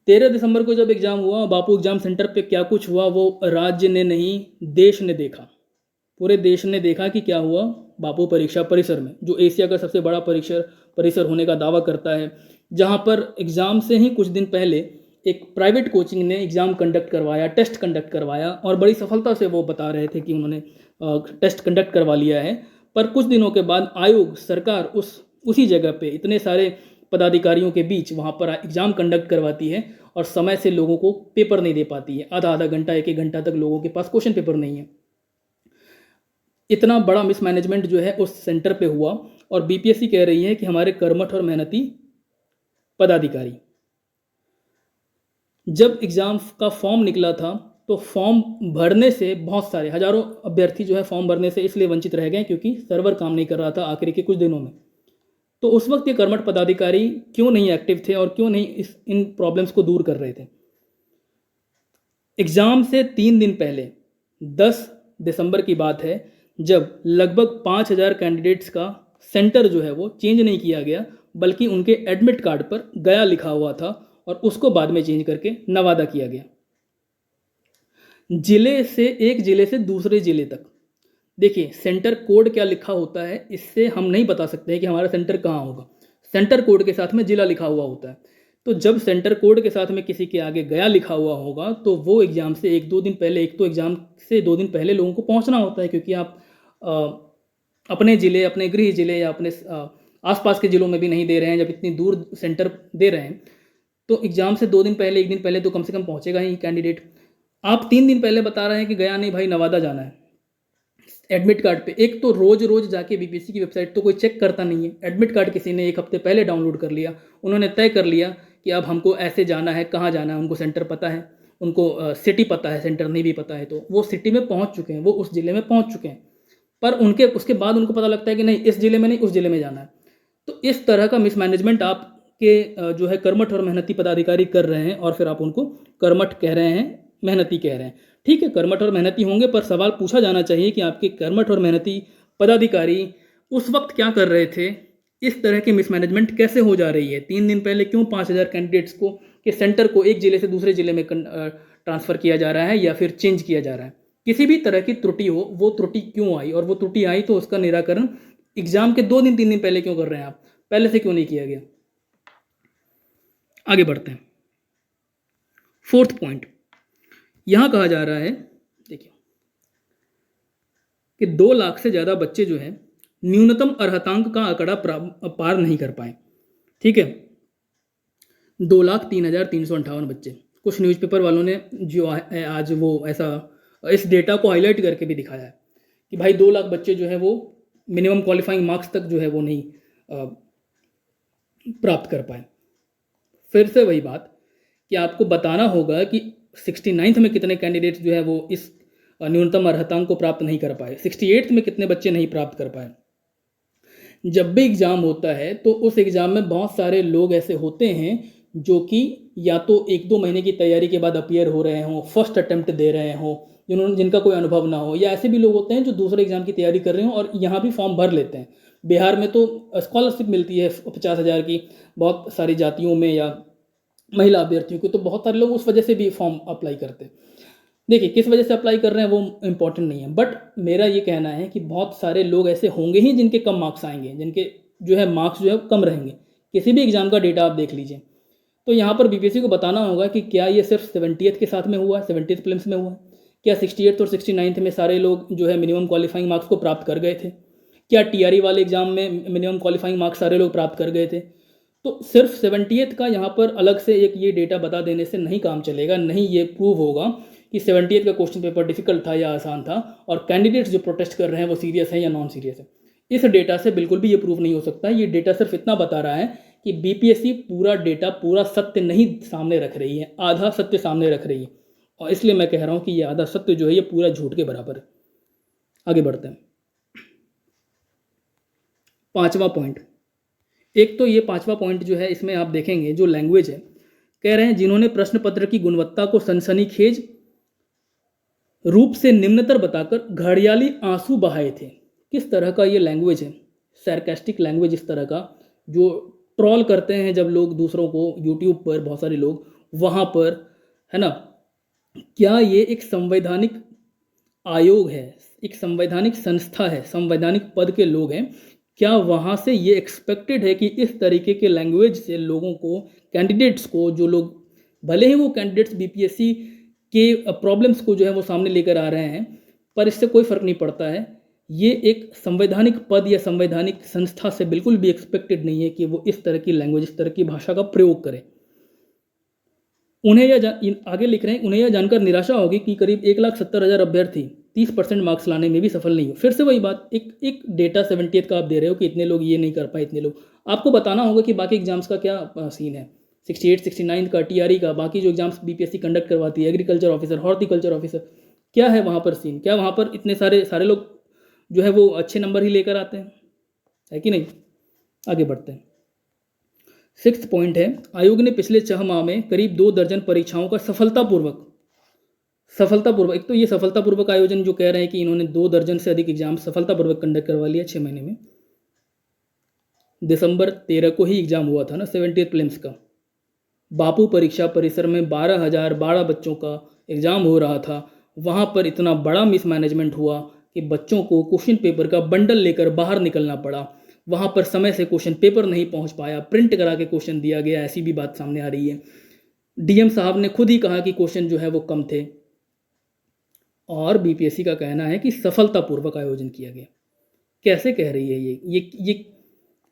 13 दिसंबर को जब एग्जाम हुआ, बापू एग्जाम सेंटर पे क्या कुछ हुआ वो राज्य ने नहीं देश ने देखा। पूरे देश ने देखा कि क्या हुआ बापू परीक्षा परिसर में, जो एशिया का सबसे बड़ा परिसर होने का दावा करता है, जहां पर एग्जाम से ही कुछ दिन पहले एक प्राइवेट कोचिंग ने एग्जाम कंडक्ट करवाया, टेस्ट कंडक्ट करवाया और बड़ी सफलता से वो बता रहे थे कि उन्होंने टेस्ट कंडक्ट करवा लिया है। पर कुछ दिनों के बाद आयोग, सरकार उसी जगह पे इतने सारे पदाधिकारियों के बीच वहाँ पर एग्ज़ाम कंडक्ट करवाती है और समय से लोगों को पेपर नहीं दे पाती है। आधा आधा घंटा, एक एक घंटा तक लोगों के पास क्वेश्चन पेपर नहीं है। इतना बड़ा मिसमैनेजमेंट जो है उस सेंटर पे हुआ और बीपीएससी कह रही है कि हमारे कर्मठ और मेहनती पदाधिकारी, जब एग्ज़ाम का फॉर्म निकला था तो फॉर्म भरने से बहुत सारे हजारों अभ्यर्थी जो है फॉर्म भरने से इसलिए वंचित रह गए क्योंकि सर्वर काम नहीं कर रहा था आखिरी के कुछ दिनों में। तो उस वक्त ये कर्मठ पदाधिकारी क्यों नहीं एक्टिव थे और क्यों नहीं इन प्रॉब्लम्स को दूर कर रहे थे। एग्ज़ाम से 3 दिन पहले 10 दिसंबर की बात है, जब लगभग 5000 कैंडिडेट्स का सेंटर जो है वो चेंज नहीं किया गया, बल्कि उनके एडमिट कार्ड पर गया लिखा हुआ था और उसको बाद में चेंज करके नवादा किया गया। एक जिले से दूसरे जिले तक, देखिए सेंटर कोड क्या लिखा होता है इससे हम नहीं बता सकते हैं कि हमारा सेंटर कहाँ होगा। सेंटर कोड के साथ में जिला लिखा हुआ होता है। तो जब सेंटर कोड के साथ में किसी के आगे गया लिखा हुआ होगा तो वो एग्ज़ाम से 1-2 दिन पहले, एक तो एग्ज़ाम से 2 दिन पहले लोगों को पहुंचना होता है, क्योंकि आप अपने ज़िले, अपने गृह ज़िले या अपने आसपास के ज़िलों में भी नहीं दे रहे हैं। जब इतनी दूर सेंटर दे रहे हैं तो एग्ज़ाम से 2 दिन पहले, 1 दिन पहले तो कम से कम पहुँचेगा ही कैंडिडेट। आप 3 दिन पहले बता रहे हैं कि गया नहीं भाई, नवादा जाना है। एडमिट कार्ड पे एक तो रोज जाके बीपीएससी की वेबसाइट तो कोई चेक करता नहीं है। एडमिट कार्ड किसी ने 1 हफ्ते पहले डाउनलोड कर लिया, उन्होंने तय कर लिया कि अब हमको ऐसे जाना है, कहाँ जाना है, उनको सेंटर पता है, उनको सिटी पता है, सेंटर नहीं भी पता है तो वो सिटी में पहुँच चुके हैं, वो उस ज़िले में पहुँच चुके हैं। पर उसके बाद उनको पता लगता है कि नहीं इस ज़िले में नहीं, उस ज़िले में जाना है। तो इस तरह का मिसमैनेजमेंट आपके जो है कर्मठ और मेहनती पदाधिकारी कर रहे हैं और फिर आप उनको कर्मठ कह रहे हैं, मेहनती कह रहे हैं। ठीक है, कर्मठ और मेहनती होंगे, पर सवाल पूछा जाना चाहिए कि आपके कर्मठ और मेहनती पदाधिकारी उस वक्त क्या कर रहे थे। इस तरह की मिसमैनेजमेंट कैसे हो जा रही है। 3 दिन पहले क्यों 5000 कैंडिडेट्स को के सेंटर को एक ज़िले से दूसरे ज़िले में ट्रांसफ़र किया जा रहा है या फिर चेंज किया जा रहा है। किसी भी तरह की त्रुटि हो, वो त्रुटि क्यों आई, और वो त्रुटि आई तो उसका निराकरण एग्ज़ाम के 2 दिन 3 दिन पहले क्यों कर रहे हैं आप, पहले से क्यों नहीं किया गया। आगे बढ़ते हैं। 4th पॉइंट, यहाँ कहा जा रहा है, देखिए कि 2 लाख से ज़्यादा बच्चे जो है न्यूनतम अर्हतांक का आंकड़ा पार नहीं कर पाए। ठीक है, 2,03,358 बच्चे। कुछ न्यूज़पेपर वालों ने जो आज वो ऐसा इस डेटा को हाईलाइट करके भी दिखाया है कि भाई 2 लाख बच्चे जो है वो मिनिमम क्वालिफाइंग मार्क्स तक जो है वो नहीं प्राप्त कर पाए। फिर से वही बात कि आपको बताना होगा कि 69th में कितने कैंडिडेट्स जो है वो इस न्यूनतम अर्हतांक को प्राप्त नहीं कर पाए, 68th में कितने बच्चे नहीं प्राप्त कर पाए। जब भी एग्ज़ाम होता है तो उस एग्ज़ाम में बहुत सारे लोग ऐसे होते हैं जो कि या तो 1-2 महीने की तैयारी के बाद अपीयर हो रहे हों, फर्स्ट अटेम्प्ट दे रहे हों, जिनका कोई अनुभव ना हो, या ऐसे भी लोग होते हैं जो दूसरे एग्ज़ाम की तैयारी कर रहे हों और यहाँ भी फॉर्म भर लेते हैं। बिहार में तो स्कॉलरशिप मिलती है 50,000 की बहुत सारी जातियों में या महिला अभ्यर्थियों को, तो बहुत सारे लोग उस वजह से भी फॉर्म अप्लाई करते हैं। देखिए किस वजह से अप्लाई कर रहे हैं वो इम्पोर्टेंट नहीं है, बट मेरा ये कहना है कि बहुत सारे लोग ऐसे होंगे ही जिनके कम मार्क्स आएंगे, जिनके जो है मार्क्स जो है कम रहेंगे। किसी भी एग्ज़ाम का डेटा आप देख लीजिए, तो यहाँ पर बीपीएससी को बताना होगा कि क्या ये सिर्फ 70th के साथ में हुआ है, 70th प्रीलिम्स में हुआ है, क्या 68th और 69th में सारे लोग जो है मिनिमम क्वालिफाइंग मार्क्स को प्राप्त कर गए थे, क्या टीआरई वाले एग्जाम में मिनिमम क्वालिफाइंग मार्क्स सारे लोग प्राप्त कर गए थे। तो सिर्फ 70th का यहाँ पर अलग से एक ये डेटा बता देने से नहीं काम चलेगा, नहीं ये प्रूव होगा कि 70th का क्वेश्चन पेपर डिफिकल्ट था या आसान था और कैंडिडेट्स जो प्रोटेस्ट कर रहे हैं वो सीरियस है या नॉन सीरियस है। इस डेटा से बिल्कुल भी ये प्रूव नहीं हो सकता। ये डेटा सिर्फ इतना बता रहा है कि बीपीएससी पूरा डेटा, पूरा सत्य नहीं सामने रख रही है, आधा सत्य सामने रख रही है, और इसलिए मैं कह रहा हूँ कि ये आधा सत्य जो है ये पूरा झूठ के बराबर है। आगे बढ़ते हैं। 5वां पॉइंट, एक तो ये 5वां पॉइंट जो है इसमें आप देखेंगे जो लैंग्वेज है, कह रहे हैं जिन्होंने प्रश्न पत्र की गुणवत्ता को सनसनीखेज रूप से निम्नतर बताकर घड़ियाली आंसू बहाए थे। किस तरह का ये लैंग्वेज है, सैरकास्टिक लैंग्वेज, इस तरह का जो ट्रोल करते हैं जब लोग दूसरों को यूट्यूब पर, बहुत सारे लोग वहाँ पर, है ना। क्या ये एक संवैधानिक आयोग है, एक संवैधानिक संस्था है, संवैधानिक पद के लोग हैं, क्या वहाँ से ये एक्सपेक्टेड है कि इस तरीके के लैंग्वेज से लोगों को, कैंडिडेट्स को, जो लोग भले ही वो कैंडिडेट्स बीपीएससी के प्रॉब्लम्स को जो है वो सामने लेकर आ रहे हैं, पर इससे कोई फ़र्क नहीं पड़ता है। ये एक संवैधानिक पद या संवैधानिक संस्था से बिल्कुल भी एक्सपेक्टेड नहीं है कि वो इस तरह की लैंग्वेज, इस तरह की भाषा का प्रयोग करें। उन्हें आगे लिख रहे हैं, उन्हें यह जानकर निराशा होगी कि करीब 1,70,000 अभ्यर्थी 30% मार्क्स लाने में भी सफल नहीं हो। फिर से वही बात, एक डेटा 70th का आप दे रहे हो कि इतने लोग ये नहीं कर पाए, इतने लोग। आपको बताना होगा कि बाकी एग्जाम्स का क्या सीन है, 68, 69 का, टीआरई का, बाकी जो एग्जाम्स बीपीएससी कंडक्ट करवाती है, एग्रीकल्चर ऑफिसर, हॉर्टिकल्चर ऑफिसर, क्या है वहाँ पर सीन, क्या वहाँ पर इतने सारे लोग जो है वो अच्छे नंबर ही लेकर आते हैं, है कि नहीं। आगे बढ़ते हैं। 6th पॉइंट है, आयोग ने पिछले 6 माह में करीब 2 दर्जन परीक्षाओं का सफलतापूर्वक, एक तो ये सफलतापूर्वक आयोजन जो कह रहे हैं कि इन्होंने 2 दर्जन से अधिक एग्जाम सफलतापूर्वक कंडक्ट करवा लिया 6 महीने में। दिसंबर 13 को ही एग्जाम हुआ था ना 70th प्रीलिम्स का। बापू परीक्षा परिसर में 12,012 बच्चों का एग्जाम हो रहा था, वहाँ पर इतना बड़ा मिसमैनेजमेंट हुआ कि बच्चों को क्वेश्चन पेपर का बंडल लेकर बाहर निकलना पड़ा, वहाँ पर समय से क्वेश्चन पेपर नहीं पहुँच पाया, प्रिंट करा के क्वेश्चन दिया गया, ऐसी भी बात सामने आ रही है। डीएम साहब ने खुद ही कहा कि क्वेश्चन जो है वो कम थे, और बीपीएससी का कहना है कि सफलतापूर्वक आयोजन किया गया। कैसे कह रही है ये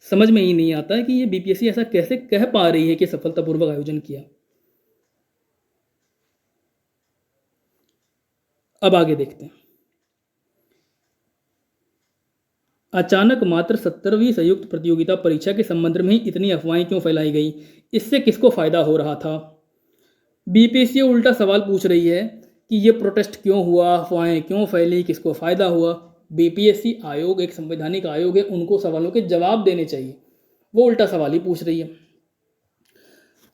समझ में ही नहीं आता है कि ये बीपीएससी ऐसा कैसे कह पा रही है कि सफलतापूर्वक आयोजन किया। अब आगे देखते हैं। अचानक मात्र 70वीं संयुक्त प्रतियोगिता परीक्षा के संबंध में ही इतनी अफवाहें क्यों फैलाई गई, इससे किसको फायदा हो रहा था। बीपीएससी उल्टा सवाल पूछ रही है कि ये प्रोटेस्ट क्यों हुआ, अफवाहें क्यों फैली, किसको फायदा हुआ। बीपीएससी आयोग एक संवैधानिक आयोग है, उनको सवालों के जवाब देने चाहिए, वो उल्टा सवाल ही पूछ रही है।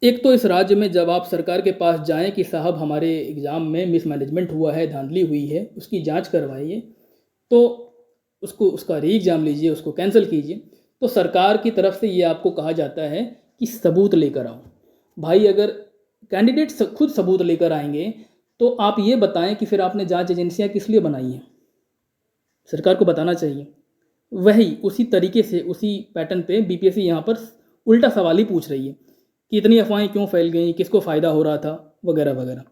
एक तो इस राज्य में जब आप सरकार के पास जाएं कि साहब हमारे एग्ज़ाम में मिसमैनेजमेंट हुआ है, धांधली हुई है, उसकी जांच करवाइए, तो उसका री एग्ज़ाम लीजिए, उसको कैंसिल कीजिए, तो सरकार की तरफ से ये आपको कहा जाता है कि सबूत लेकर आओ। भाई अगर कैंडिडेट खुद सबूत लेकर आएंगे तो आप ये बताएं कि फिर आपने जांच एजेंसियां किस लिए बनाई हैं, सरकार को बताना चाहिए। वही उसी तरीके से, उसी पैटर्न पे बीपीएससी यहाँ पर उल्टा सवाल ही पूछ रही है कि इतनी अफवाहें क्यों फैल गई, किसको फ़ायदा हो रहा था, वगैरह वगैरह।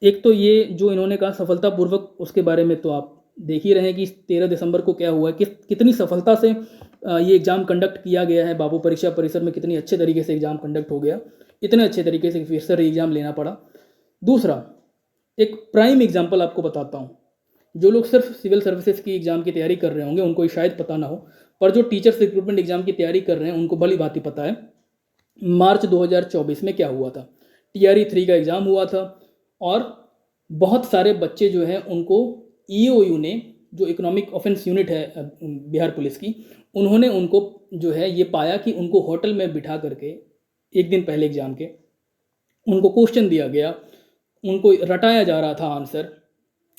एक तो ये जो इन्होंने कहा सफलतापूर्वक, उसके बारे में तो आप देख ही रहे हैं कि 13 दिसंबर को क्या हुआ, कितनी सफलता से ये एग्ज़ाम कंडक्ट किया गया है। बापू परीक्षा परिसर में कितनी अच्छे तरीके से एग्ज़ाम कंडक्ट हो गया, इतने अच्छे तरीके से फिर से एग्ज़ाम लेना पड़ा। दूसरा, एक प्राइम एग्जाम्पल आपको बताता हूँ जो लोग सिर्फ सिविल सर्विसेज की एग्ज़ाम की तैयारी कर रहे होंगे उनको शायद पता ना हो, पर जो टीचर्स रिक्रूटमेंट एग्ज़ाम की तैयारी कर रहे हैं उनको भली भांति पता है। मार्च 2024 में क्या हुआ था, टीआरई 3 का एग्ज़ाम हुआ था और बहुत सारे बच्चे जो हैं उनको ईओयू ने, जो इकोनॉमिक ऑफेंस यूनिट है बिहार पुलिस की, उन्होंने उनको जो है ये पाया कि उनको होटल में बिठा करके एक दिन पहले एग्ज़ाम के उनको क्वेश्चन दिया गया, उनको रटाया जा रहा था आंसर,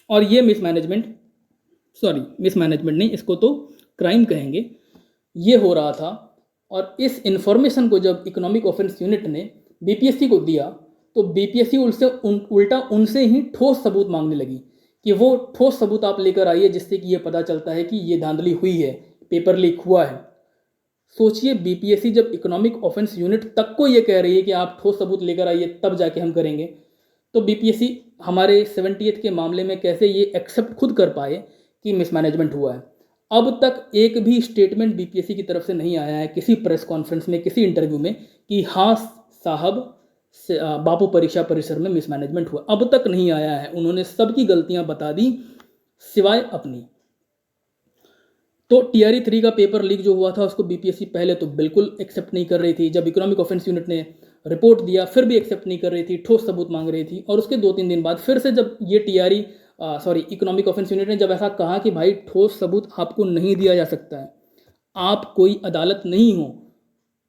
और ये मिसमैनेजमेंट नहीं, इसको तो क्राइम कहेंगे, ये हो रहा था। और इस इन्फॉर्मेशन को जब इकोनॉमिक ऑफेंस यूनिट ने बीपीएससी को दिया तो बीपीएससी उल्टा उनसे ही ठोस सबूत मांगने लगी कि वो ठोस सबूत आप लेकर आइए जिससे कि ये पता चलता है कि ये धांधली हुई है, पेपर लीक हुआ है। सोचिए, बीपीएससी जब इकोनॉमिक ऑफेंस यूनिट तक को ये कह रही है कि आप ठोस सबूत लेकर आइए तब जाके हम करेंगे, तो बीपीएससी हमारे 78 के मामले में कैसे ये एक्सेप्ट खुद कर पाए कि मिसमैनेजमेंट हुआ है। अब तक एक भी स्टेटमेंट बीपीएससी की तरफ से नहीं आया है किसी प्रेस कॉन्फ्रेंस में, किसी इंटरव्यू में, कि हाँ साहब बापू परीक्षा परिसर में मिसमैनेजमेंट हुआ, अब तक नहीं आया है। उन्होंने सबकी गलतियां बता दी सिवाय अपनी। तो टीआरई 3 का पेपर लीक जो हुआ था उसको बीपीएससी पहले तो बिल्कुल एक्सेप्ट नहीं कर रही थी, जब इकोनॉमिक ऑफेंस यूनिट ने रिपोर्ट दिया फिर भी एक्सेप्ट नहीं कर रही थी, ठोस सबूत मांग रही थी। और उसके 2-3 दिन बाद फिर से जब ये इकोनॉमिक ऑफेंस यूनिट ने जब ऐसा कहा कि भाई ठोस सबूत आपको नहीं दिया जा सकता है, आप कोई अदालत नहीं हो,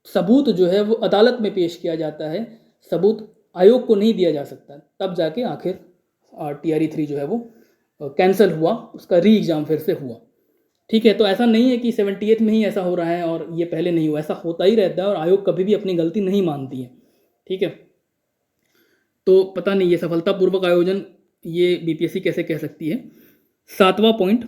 सबूत जो है वो अदालत में पेश किया जाता है, सबूत आयोग को नहीं दिया जा सकता, तब जाके आखिर टीआरई 3 जो है वो कैंसिल हुआ, उसका री एग्ज़ाम फिर से हुआ। ठीक है, तो ऐसा नहीं है कि 78 में ही ऐसा हो रहा है और ये पहले नहीं हुआ, ऐसा होता ही रहता है और आयोग कभी भी अपनी गलती नहीं मानती है। ठीक है, तो पता नहीं ये सफलतापूर्वक आयोजन ये बीपीएससी कैसे कह सकती है। 7वां पॉइंट,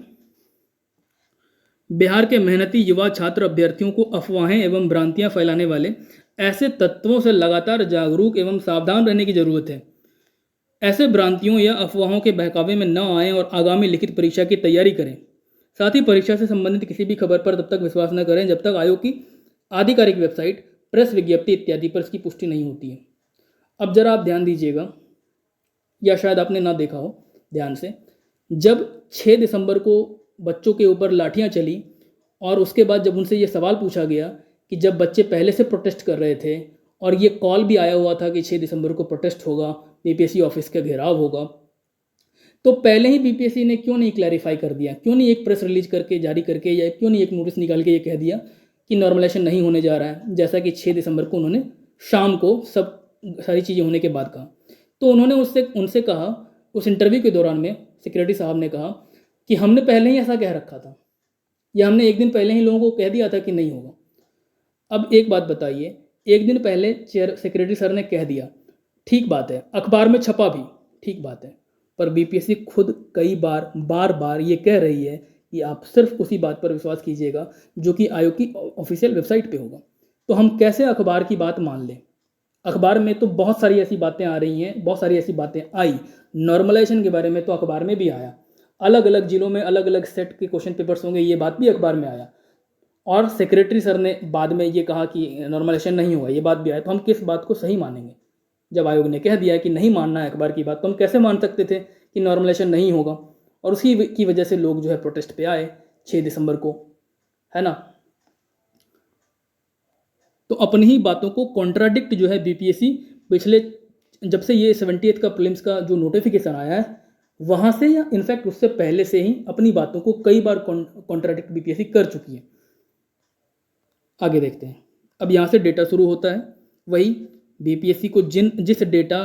बिहार के मेहनती युवा छात्र अभ्यर्थियों को अफवाहें एवं भ्रांतियां फैलाने वाले ऐसे तत्वों से लगातार जागरूक एवं सावधान रहने की जरूरत है। ऐसे भ्रांतियों या अफवाहों के बहकावे में न आएं और आगामी लिखित परीक्षा की तैयारी करें। साथ ही परीक्षा से संबंधित किसी भी खबर पर तब तक विश्वास न करें जब तक आयोग की आधिकारिक वेबसाइट, प्रेस विज्ञप्ति इत्यादि पर इसकी पुष्टि नहीं होती है। अब जरा आप ध्यान दीजिएगा, या शायद आपने ना देखा हो ध्यान से, जब 6 दिसंबर को बच्चों के ऊपर लाठियां चली और उसके बाद जब उनसे ये सवाल पूछा गया कि जब बच्चे पहले से प्रोटेस्ट कर रहे थे और ये कॉल भी आया हुआ था कि 6 दिसंबर को प्रोटेस्ट होगा, बीपीएससी ऑफिस का घेराव होगा, तो पहले ही बीपीएससी ने क्यों नहीं क्लैरिफाई कर दिया, क्यों नहीं एक प्रेस रिलीज करके जारी करके, या क्यों नहीं एक नोटिस निकाल के ये कह दिया कि नॉर्मलाइजेशन नहीं होने जा रहा है, जैसा कि 6 दिसंबर को उन्होंने शाम को सब सारी चीज़ें होने के बाद कहा। तो उन्होंने उनसे कहा, उस इंटरव्यू के दौरान में सेक्रेटरी साहब ने कहा कि हमने पहले ही ऐसा कह रखा था, या हमने एक दिन पहले ही लोगों को कह दिया था कि नहीं होगा। अब एक बात बताइए, एक दिन पहले सेक्रेटरी सर ने कह दिया, ठीक बात है, अखबार में छपा भी, ठीक बात है, पर बीपीएससी खुद कई बार बार ये कह रही है कि आप सिर्फ उसी बात पर विश्वास कीजिएगा जो कि आयोग की ऑफिशियल वेबसाइट पे होगा। तो हम कैसे अखबार की बात मान लें? अखबार में तो बहुत सारी ऐसी बातें आ रही हैं, बहुत सारी ऐसी बातें आई, नॉर्मलाइजेशन के बारे में तो अखबार में भी आया, अलग अलग जिलों में अलग अलग सेट के क्वेश्चन पेपर्स होंगे, ये बात भी अखबार में आया, और सेक्रेटरी सर ने बाद में ये कहा कि नॉर्मलाइजेशन नहीं हुआ, ये बात भी आया। तो हम किस बात को सही मानेंगे? जब आयोग ने कह दिया कि नहीं मानना है अखबार की बात, तो हम कैसे मान सकते थे कि नॉर्मलाइजेशन नहीं होगा? और उसी की वजह से लोग जो है प्रोटेस्ट पे आए 6 दिसंबर को, है ना। तो अपनी ही बातों को कॉन्ट्राडिक्ट जो है बीपीएससी पिछले, जब से ये 78 का प्रीलिम्स का जो नोटिफिकेशन आया है वहाँ से, या इनफैक्ट उससे पहले से ही अपनी बातों को कई बार कॉन्ट्राडिक्ट बीपीएससी कर चुकी है। आगे देखते हैं। अब यहाँ से डेटा शुरू होता है, वही बीपीएससी को जिस डेटा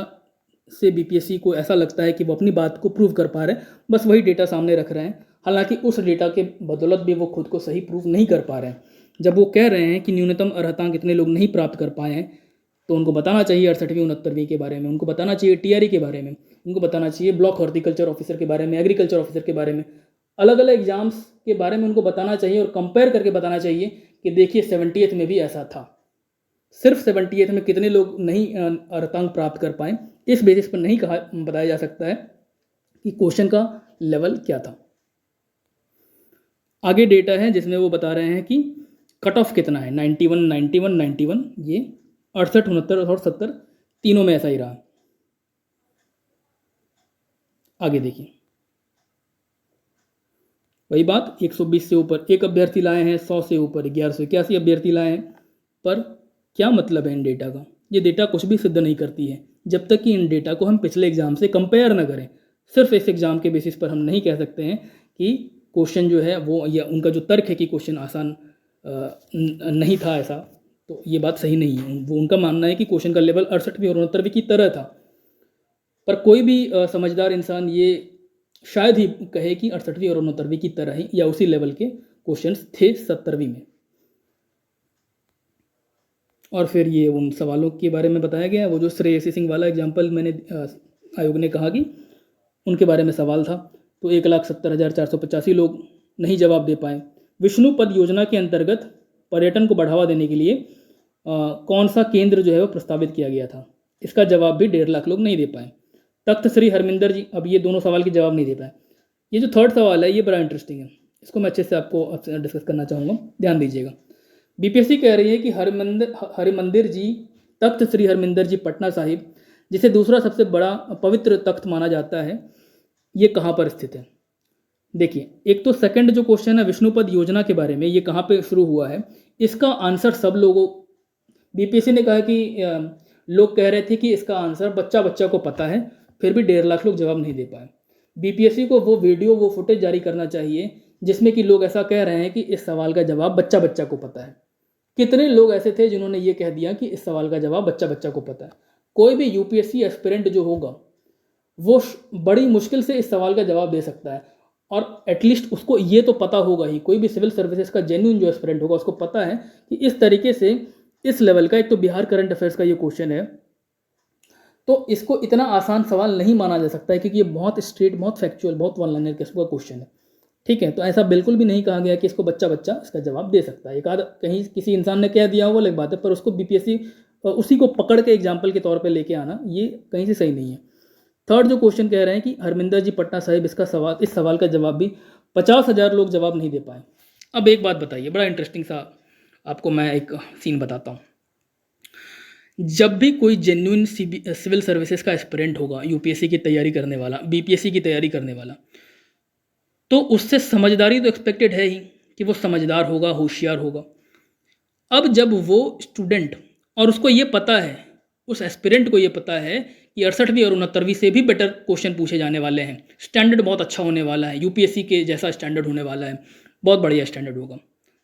से बीपीएससी को ऐसा लगता है कि वो अपनी बात को प्रूव कर पा रहे हैं, बस वही डेटा सामने रख रहे हैं। हालांकि उस डेटा के बदौलत भी वो खुद को सही प्रूव नहीं कर पा रहे हैं। जब वो कह रहे हैं कि न्यूनतम अर्हतांक कितने लोग नहीं प्राप्त कर पाए हैं, तो उनको बताना चाहिए 68वीं 69वीं के बारे में, उनको बताना चाहिए टीआरई के बारे में, उनको बताना चाहिए ब्लॉक हॉर्टिकल्चर ऑफिसर के बारे में, एग्रीकल्चर ऑफिसर के बारे में, अलग अलग एग्जाम्स के बारे में उनको बताना चाहिए और कंपेयर करके बताना चाहिए कि देखिए 78 में भी ऐसा था। सिर्फ 78 में कितने लोग नहीं अर्हतांक प्राप्त कर पाए, इस बेसिस पर नहीं बताया जा सकता है कि क्वेश्चन का लेवल क्या था। आगे डेटा है जिसमें वो बता रहे हैं कि कट ऑफ कितना है, 91 91 91, ये 68 69 और 70 तीनों में ऐसा ही रहा। आगे देखिए, वही बात, 120 से ऊपर एक अभ्यर्थी लाए हैं, 100 से ऊपर 1181 अभ्यर्थी लाए हैं। पर क्या मतलब है इन डेटा का? ये डेटा कुछ भी सिद्ध नहीं करती है जब तक कि इन डेटा को हम पिछले एग्जाम से कंपेयर ना करें। सिर्फ इस एग्जाम के बेसिस पर हम नहीं कह सकते हैं कि क्वेश्चन जो है वो, या उनका जो तर्क है कि क्वेश्चन आसान नहीं था, ऐसा तो ये बात सही नहीं है। वो उनका मानना है कि क्वेश्चन का लेवल 68वीं और 69वीं की तरह था। पर कोई भी समझदार इंसान ये शायद ही कहे कि 68वीं और 69वीं की तरह ही या उसी लेवल के क्वेश्चंस थे 70वीं में। और फिर ये उन सवालों के बारे में बताया गया है, वो जो श्रेयसी सिंह वाला एग्जाम्पल मैंने आयोग ने कहा कि उनके बारे में सवाल था, तो 1,70,485 लोग नहीं जवाब दे पाए। विष्णु पद योजना के अंतर्गत पर्यटन को बढ़ावा देने के लिए कौन सा केंद्र जो है वो प्रस्तावित किया गया था? इसका जवाब भी 1.5 लाख लोग नहीं दे पाए। तख्त श्री हरमिंदर जी, अब ये दोनों सवाल के जवाब नहीं दे पाए। ये जो थर्ड सवाल है ये बड़ा इंटरेस्टिंग है, इसको मैं अच्छे से आपको डिस्कस करना चाहूँगा, ध्यान दीजिएगा। बीपीएससी कह रही है कि हरिमंदिर जी, तख्त श्री हरमिंदर जी पटना साहिब, जिसे दूसरा सबसे बड़ा पवित्र तख्त माना जाता है, ये कहाँ पर स्थित है? देखिए, एक तो सेकंड जो क्वेश्चन है विष्णुपद योजना के बारे में, ये कहाँ पे शुरू हुआ है, इसका आंसर सब लोगों, बीपीएससी ने कहा कि लोग कह रहे थे कि इसका आंसर बच्चा बच्चा को पता है, फिर भी 1.5 लाख लोग जवाब नहीं दे पाए। बीपीएससी को वो वीडियो, वो फुटेज जारी करना चाहिए जिसमें कि लोग ऐसा कह रहे हैं कि इस सवाल का जवाब बच्चा बच्चा को पता है। कितने लोग ऐसे थे जिन्होंने ये कह दिया कि इस सवाल का जवाब बच्चा बच्चा को पता है? कोई भी यूपीएससी एस्पिरेंट जो होगा वो बड़ी मुश्किल से इस सवाल का जवाब दे सकता है, और एटलीस्ट उसको ये तो पता होगा ही, कोई भी सिविल सर्विसेज का जेन्युइन जो एस्पिरेंट होगा उसको पता है कि इस तरीके से इस लेवल का, एक तो बिहार करंट अफेयर्स का ये क्वेश्चन है, तो इसको इतना आसान सवाल नहीं माना जा सकता है, क्योंकि ये बहुत स्ट्रेट, बहुत फैक्चुअल, बहुत वन लाइनर किस्म का क्वेश्चन है। ठीक है, तो ऐसा बिल्कुल भी नहीं कहा गया कि इसको बच्चा बच्चा इसका जवाब दे सकता है। एक आध कहीं किसी इंसान ने कह दिया वो अलग बात है, पर उसको बीपीएससी उसी को पकड़ के एग्जाम्पल के तौर पर लेके आना ये कहीं से सही नहीं है। थर्ड जो क्वेश्चन कह रहे हैं कि हरमिंदर जी पटना साहिब, इसका सवाल, इस सवाल का जवाब भी 50,000 लोग जवाब नहीं दे पाए। अब एक बात बताइए, बड़ा इंटरेस्टिंग सा आपको मैं एक सीन बताता हूँ। जब भी कोई जेन्युइन सिविल सर्विसेज का एस्पिरेंट होगा, यूपीएससी की तैयारी करने वाला, बीपीएससी की तैयारी करने वाला, तो उससे समझदारी तो एक्सपेक्टेड है ही कि वो समझदार होगा, होशियार होगा। अब जब वो स्टूडेंट, और उसको ये पता है, उस एस्पिरेंट को ये पता है कि 68वीं और 69वीं से भी बेटर क्वेश्चन पूछे जाने वाले हैं, स्टैंडर्ड बहुत अच्छा होने वाला है, यूपीएससी के जैसा स्टैंडर्ड होने वाला है, बहुत बढ़िया स्टैंडर्ड होगा,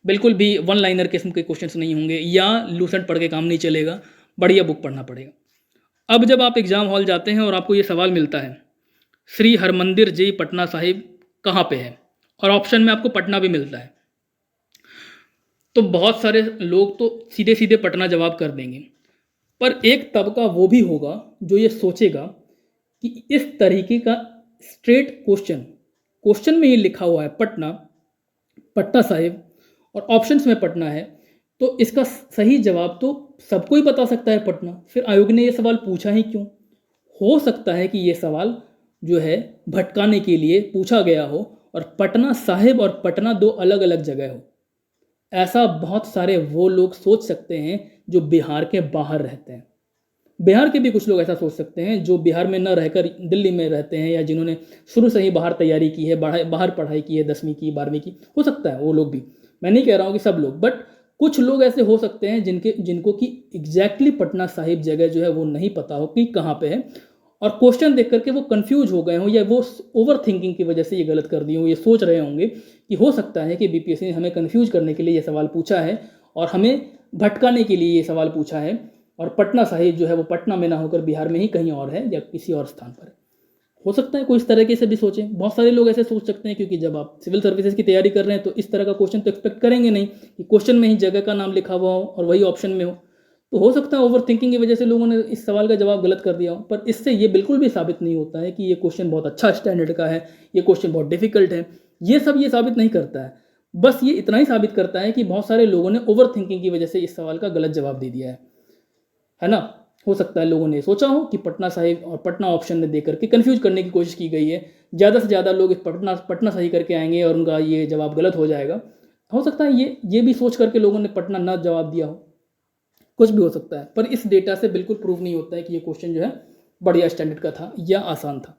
बिल्कुल भी वन लाइनर किस्म के क्वेश्चंस नहीं होंगे, या लूसेंट पढ़ के काम नहीं चलेगा, बढ़िया बुक पढ़ना पड़ेगा। अब जब आप एग्जाम हॉल जाते हैं और आपको ये सवाल मिलता है, श्री हरमंदिर जी पटना साहिब कहाँ पे है, और ऑप्शन में आपको पटना भी मिलता है, तो बहुत सारे लोग तो सीधे सीधे पटना जवाब कर देंगे। पर एक तबका वो भी होगा जो ये सोचेगा कि इस तरीके का स्ट्रेट क्वेश्चन में ये लिखा हुआ है पटना, पटना साहिब, और ऑप्शंस में पटना है, तो इसका सही जवाब तो सबको ही बता सकता है पटना, फिर आयोग ने ये सवाल पूछा ही क्यों? हो सकता है कि ये सवाल जो है भटकाने के लिए पूछा गया हो, और पटना साहिब और पटना दो अलग अलग जगह हो। ऐसा बहुत सारे वो लोग सोच सकते हैं जो बिहार के बाहर रहते हैं। बिहार के भी कुछ लोग ऐसा सोच सकते हैं जो बिहार में न रहकर दिल्ली में रहते हैं, या जिन्होंने शुरू से ही बाहर तैयारी की है, बाहर पढ़ाई की है, 10वीं की, 12वीं की, हो सकता है वो लोग भी, मैं नहीं कह रहा हूँ कि सब लोग, बट कुछ लोग ऐसे हो सकते हैं जिनको कि एग्जैक्टली पटना साहिब जगह जो है वो नहीं पता हो कि कहाँ पे है, और क्वेश्चन देख करके वो कंफ्यूज हो गए हों, या वो ओवर थिंकिंग की वजह से ये गलत कर दिए हों। ये सोच रहे होंगे कि हो सकता है कि बीपीएससी ने हमें कंफ्यूज करने के लिए ये सवाल पूछा है, और हमें भटकाने के लिए ये सवाल पूछा है, और पटना साहिब जो है वो पटना में ना होकर बिहार में ही कहीं और है, या किसी और स्थान पर है। हो सकता है कोई इस तरीके से भी सोचे, बहुत सारे लोग ऐसे सोच सकते हैं, क्योंकि जब आप सिविल सर्विसेज की तैयारी कर रहे हैं तो इस तरह का क्वेश्चन तो एक्सपेक्ट करेंगे नहीं कि क्वेश्चन में ही जगह का नाम लिखा हुआ हो और वही ऑप्शन में हो। तो हो सकता है ओवर थिंकिंग की वजह से लोगों ने इस सवाल का जवाब गलत कर दिया हो, पर इससे ये बिल्कुल भी साबित नहीं होता है कि ये क्वेश्चन बहुत अच्छा स्टैंडर्ड का है, ये क्वेश्चन बहुत डिफिकल्ट है। ये सब ये साबित नहीं करता है, बस ये इतना ही साबित करता है कि बहुत सारे लोगों ने ओवर थिंकिंग की वजह से इस सवाल का गलत जवाब दे दिया है ना। हो सकता है लोगों ने सोचा हो कि पटना साहिब और पटना ऑप्शन में देकर के कंफ्यूज करने की कोशिश की गई है, ज़्यादा से ज़्यादा लोग इस पटना सही करके आएंगे और उनका ये जवाब गलत हो जाएगा। हो सकता है ये भी सोच करके लोगों ने पटना ना जवाब दिया हो, कुछ भी हो सकता है, पर इस डेटा से बिल्कुल प्रूव नहीं होता है कि ये क्वेश्चन जो है बढ़िया स्टैंडर्ड का था या आसान था।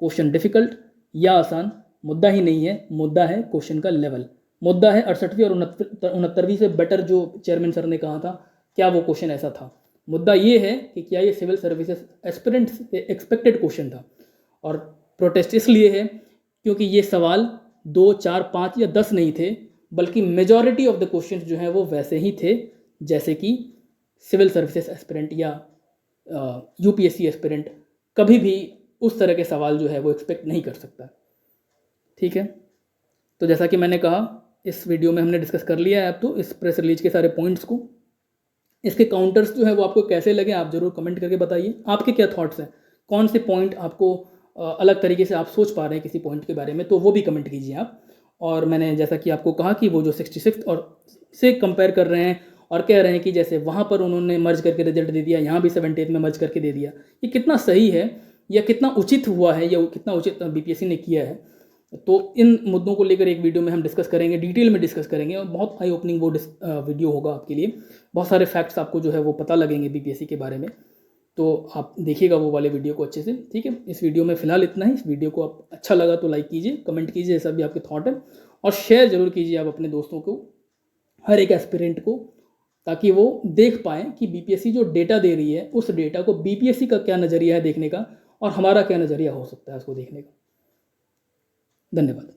क्वेश्चन डिफिकल्ट या आसान मुद्दा ही नहीं है, मुद्दा है क्वेश्चन का लेवल, मुद्दा है 68वीं और 69वीं से बेटर जो चेयरमैन सर ने कहा था, क्या वो क्वेश्चन ऐसा था। मुद्दा ये है कि क्या ये सिविल सर्विसेज एस्पिरेंट्स से एक्सपेक्टेड क्वेश्चन था। और प्रोटेस्ट इसलिए है क्योंकि ये सवाल 2, 4, 5 या 10 नहीं थे, बल्कि मेजॉरिटी ऑफ द क्वेश्चन जो हैं वो वैसे ही थे जैसे कि सिविल सर्विसेज एस्पिरेंट या यूपीएससी एस्पिरेंट कभी भी उस तरह के सवाल जो है वो एक्सपेक्ट नहीं कर सकता। ठीक है, तो जैसा कि मैंने कहा इस वीडियो में हमने डिस्कस कर लिया है अब तो इस प्रेस रिलीज के सारे पॉइंट्स को। इसके काउंटर्स जो है वो आपको कैसे लगे आप ज़रूर कमेंट करके बताइए, आपके क्या थॉट्स हैं, कौन से पॉइंट आपको अलग तरीके से आप सोच पा रहे हैं किसी पॉइंट के बारे में, तो वो भी कमेंट कीजिए आप। और मैंने जैसा कि आपको कहा कि वो जो 66 और से कंपेयर कर रहे हैं और कह रहे हैं कि जैसे वहाँ पर उन्होंने मर्ज करके रिजल्ट दे दिया, यहाँ भी 78 में मर्ज करके दे दिया, ये कितना सही है या कितना उचित हुआ है या कितना उचित बीपीएससी ने किया है। तो इन मुद्दों को लेकर एक वीडियो में हम डिस्कस करेंगे, डिटेल में डिस्कस करेंगे और बहुत आई ओपनिंग वो वीडियो होगा आपके लिए। बहुत सारे फैक्ट्स आपको जो है वो पता लगेंगे बीपीएससी के बारे में, तो आप देखिएगा वो वाले वीडियो को अच्छे से। ठीक है, इस वीडियो में फ़िलहाल इतना ही। इस वीडियो को आप अच्छा लगा तो लाइक कीजिए, कमेंट कीजिए जैसा भी आपके थॉट है, और शेयर ज़रूर कीजिए आप अपने दोस्तों को, हर एक एस्पिरेंट को, ताकि वो देख पाएँ कि बीपीएससी जो डेटा दे रही है उस डेटा को बीपीएससी का क्या नज़रिया है देखने का और हमारा क्या नज़रिया हो सकता है उसको देखने का। धन्यवाद।